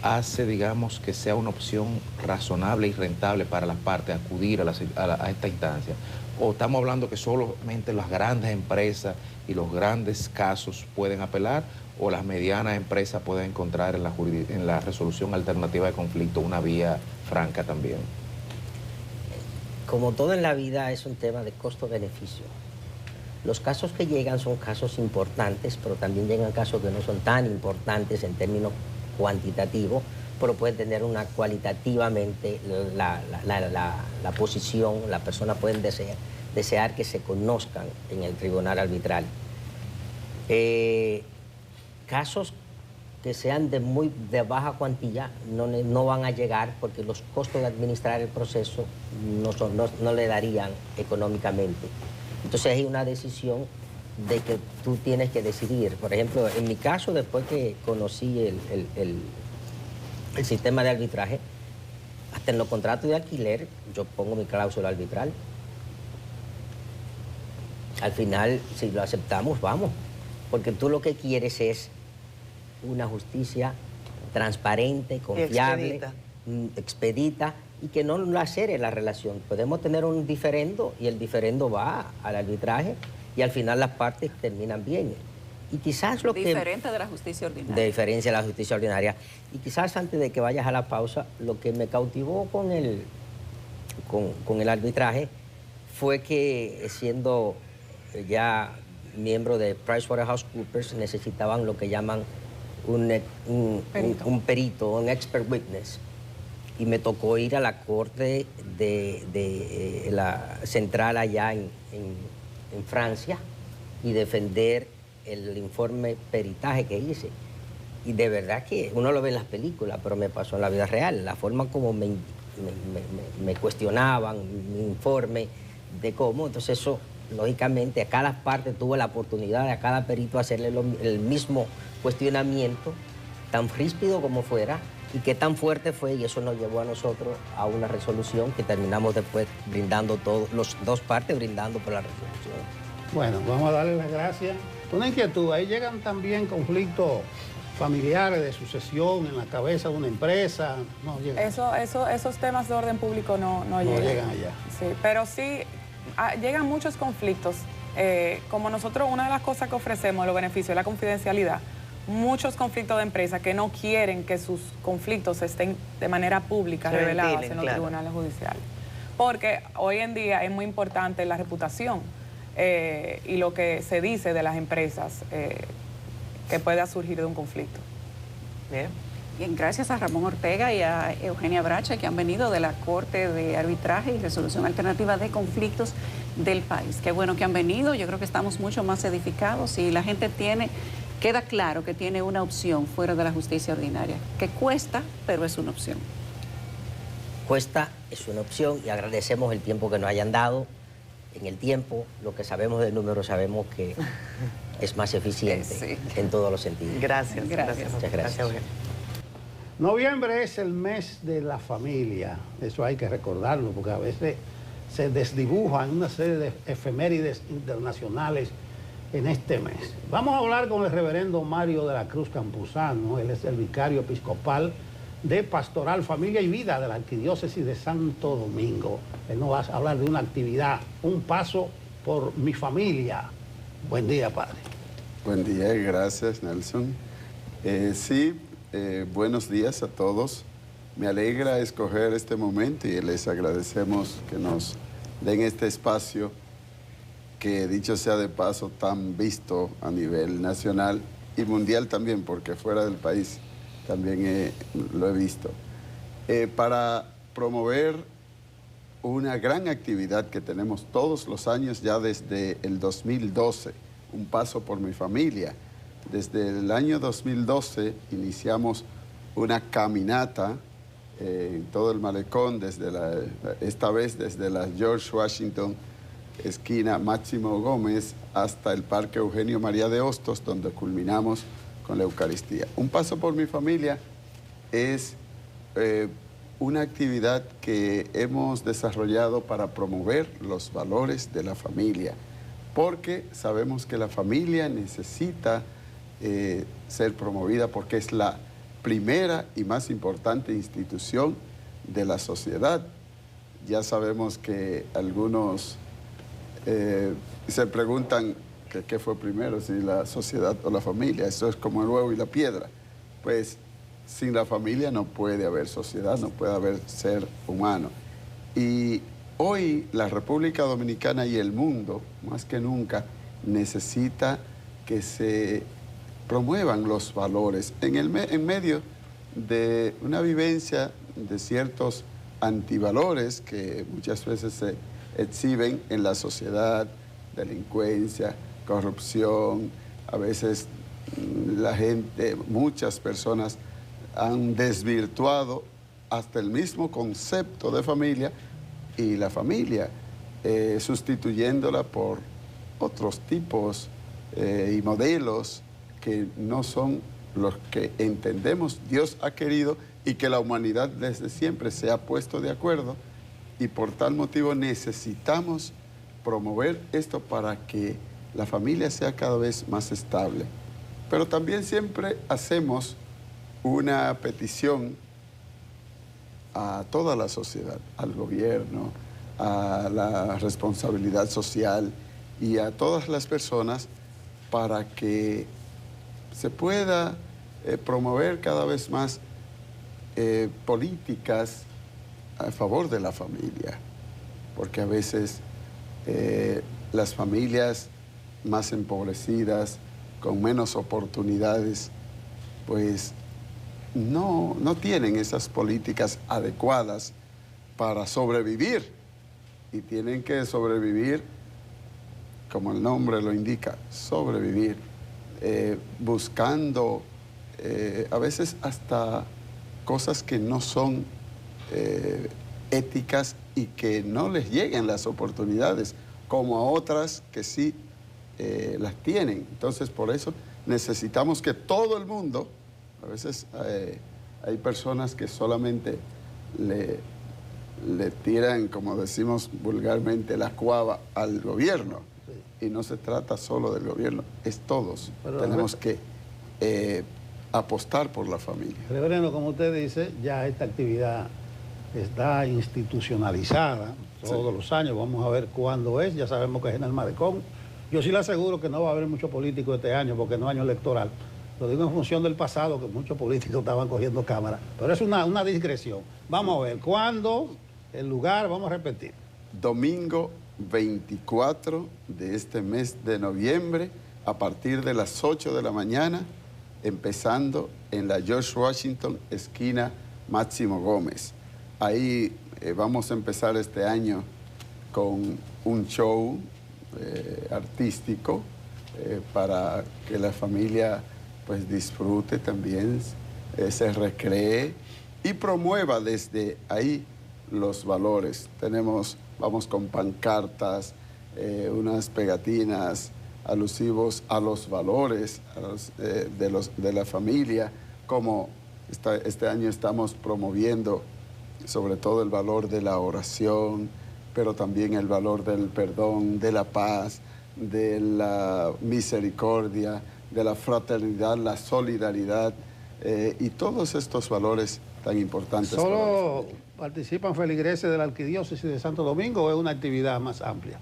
hace, digamos, que sea una opción razonable y rentable para las partes acudir a esta instancia? ¿O estamos hablando que solamente las grandes empresas y los grandes casos pueden apelar, o las medianas empresas pueden encontrar en la resolución alternativa de conflicto una vía franca también? Como todo en la vida, es un tema de costo-beneficio. Los casos que llegan son casos importantes, pero también llegan casos que no son tan importantes en términos cuantitativos, pero pueden tener una cualitativamente la posición, las personas pueden desear que se conozcan en el tribunal arbitral. Casos que sean de baja cuantía no van a llegar porque los costos de administrar el proceso no le darían económicamente. Entonces hay una decisión de que tú tienes que decidir. Por ejemplo, en mi caso, después que conocí el sistema de arbitraje, hasta en los contratos de alquiler yo pongo mi cláusula arbitral. Al final, si lo aceptamos, vamos. Porque tú lo que quieres es una justicia transparente, confiable, expedita y que no lacere la relación. Podemos tener un diferendo y el diferendo va al arbitraje y al final las partes terminan bien. Y quizás lo diferente de la justicia ordinaria. De diferencia de la justicia ordinaria. Y quizás antes de que vayas a la pausa, lo que me cautivó con el arbitraje fue que siendo ya miembro de PricewaterhouseCoopers necesitaban lo que llaman un perito, un expert witness. Y me tocó ir a la corte de la central allá en Francia y defender el informe peritaje que hice. Y de verdad que uno lo ve en las películas, pero me pasó en la vida real. La forma como me cuestionaban mi informe de cómo, entonces eso, lógicamente, a cada parte tuve la oportunidad de a cada perito hacerle el mismo cuestionamiento, tan ríspido como fuera, y qué tan fuerte fue, y eso nos llevó a nosotros a una resolución que terminamos después brindando los dos partes brindando por la resolución. Bueno, vamos a darle las gracias. Una inquietud, ahí llegan también conflictos familiares de sucesión en la cabeza de una empresa. No llegan. Esos temas de orden público no llegan. No llegan allá. Sí, pero sí llegan muchos conflictos. Como nosotros, una de las cosas que ofrecemos, los beneficios, es la confidencialidad. Muchos conflictos de empresas que no quieren que sus conflictos estén de manera pública revelados en los tribunales judiciales. Porque hoy en día es muy importante la reputación y lo que se dice de las empresas que pueda surgir de un conflicto. Bien, gracias a Ramón Ortega y a Eugenia Bracha, que han venido de la Corte de Arbitraje y Resolución Alternativa de Conflictos del país. Qué bueno que han venido, yo creo que estamos mucho más edificados y la gente queda claro que tiene una opción fuera de la justicia ordinaria, que cuesta, pero es una opción. Cuesta, es una opción y agradecemos el tiempo que nos hayan dado. En el tiempo, lo que sabemos del número, sabemos que es más eficiente en todos los sentidos. Gracias. Muchas gracias. Noviembre es el mes de la familia, eso hay que recordarlo, porque a veces se desdibujan una serie de efemérides internacionales en este mes. Vamos a hablar con el reverendo Mario de la Cruz Campuzano, él es el vicario episcopal de Pastoral, Familia y Vida de la Arquidiócesis de Santo Domingo. Él nos va a hablar de una actividad, un paso por mi familia. Buen día, padre. Buen día, gracias, Nelson. Buenos días a todos. Me alegra escoger este momento y les agradecemos que nos den este espacio que, dicho sea de paso, tan visto a nivel nacional y mundial también, porque fuera del país también lo he visto, para promover una gran actividad que tenemos todos los años ya desde el 2012, un paso por mi familia. Desde el año 2012 iniciamos una caminata en todo el malecón, esta vez desde la George Washington, esquina Máximo Gómez, hasta el Parque Eugenio María de Hostos, donde culminamos con la Eucaristía. Un paso por mi familia es una actividad que hemos desarrollado para promover los valores de la familia, porque sabemos que la familia necesita ser promovida porque es la primera y más importante institución de la sociedad. Ya sabemos que algunos se preguntan qué fue primero, si la sociedad o la familia. Eso es como el huevo y la piedra. Pues sin la familia no puede haber sociedad, no puede haber ser humano. Y hoy la República Dominicana y el mundo, más que nunca, necesita que se promuevan los valores en medio de una vivencia de ciertos antivalores que muchas veces se exhiben en la sociedad: delincuencia, corrupción, A veces la gente, muchas personas han desvirtuado hasta el mismo concepto de familia y la familia, sustituyéndola por otros tipos y modelos que no son los que entendemos Dios ha querido y que la humanidad desde siempre se ha puesto de acuerdo, y por tal motivo necesitamos promover esto para que la familia sea cada vez más estable. Pero también siempre hacemos una petición a toda la sociedad, al gobierno, a la responsabilidad social y a todas las personas para que se pueda promover cada vez más políticas a favor de la familia, porque a veces las familias más empobrecidas, con menos oportunidades, pues no tienen esas políticas adecuadas para sobrevivir, y tienen que sobrevivir, como el nombre lo indica, sobrevivir, buscando a veces hasta cosas que no son éticas y que no les lleguen las oportunidades, como a otras que sí las tienen. Entonces, por eso necesitamos que todo el mundo, a veces hay personas que solamente le tiran, como decimos vulgarmente, la cuava al gobierno. Sí. Y no se trata solo del gobierno, es todos. Pero tenemos que apostar por la familia. Reverendo, como usted dice, ya esta actividad está institucionalizada todos los años. Vamos a ver cuándo es. Ya sabemos que es en el Malecón. Yo sí le aseguro que no va a haber muchos políticos este año porque no es año electoral. Lo digo en función del pasado, que muchos políticos estaban cogiendo cámara. Pero es una discreción. Vamos a ver cuándo, el lugar, vamos a repetir. Domingo 24 de este mes de noviembre, a partir de las 8 de la mañana, empezando en la George Washington, esquina Máximo Gómez. Ahí vamos a empezar este año con un show artístico para que la familia pues disfrute también, se recree y promueva desde ahí los valores. Vamos con pancartas, unas pegatinas alusivos a los valores de la familia, como este año estamos promoviendo sobre todo el valor de la oración, pero también el valor del perdón, de la paz, de la misericordia, de la fraternidad, la solidaridad y todos estos valores tan importantes. ¿Solo participan feligreses de la Arquidiócesis de Santo Domingo o es una actividad más amplia?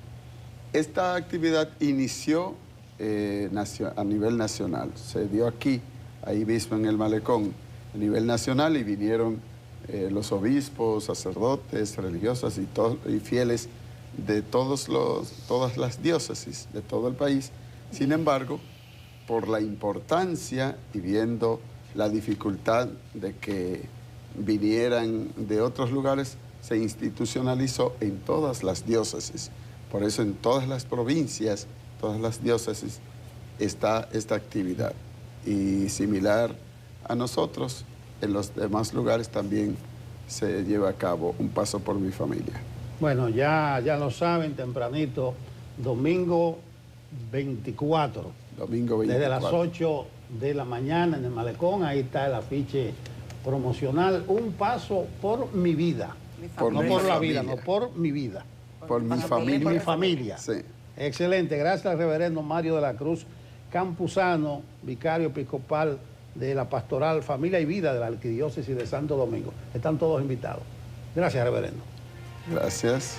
Esta actividad inició a nivel nacional, se dio aquí, ahí mismo en el Malecón, a nivel nacional, y vinieron los obispos, sacerdotes, religiosas y fieles de todas las diócesis de todo el país. Sin embargo, por la importancia y viendo la dificultad de que vinieran de otros lugares, se institucionalizó en todas las diócesis. Por eso en todas las provincias, todas las diócesis, está esta actividad. Y similar a nosotros, en los demás lugares también se lleva a cabo un paso por mi familia. Bueno, ya lo saben, tempranito, domingo 24. Domingo 24. Desde las 8 de la mañana en el Malecón, ahí está el afiche promocional, un paso por mi vida. No por la vida, no por mi vida. Por mi familia. Mi familia. Sí. Excelente. Gracias al reverendo Mario de la Cruz Campuzano, vicario episcopal de la Pastoral Familia y Vida de la Arquidiócesis de Santo Domingo. Están todos invitados. Gracias, reverendo. Gracias.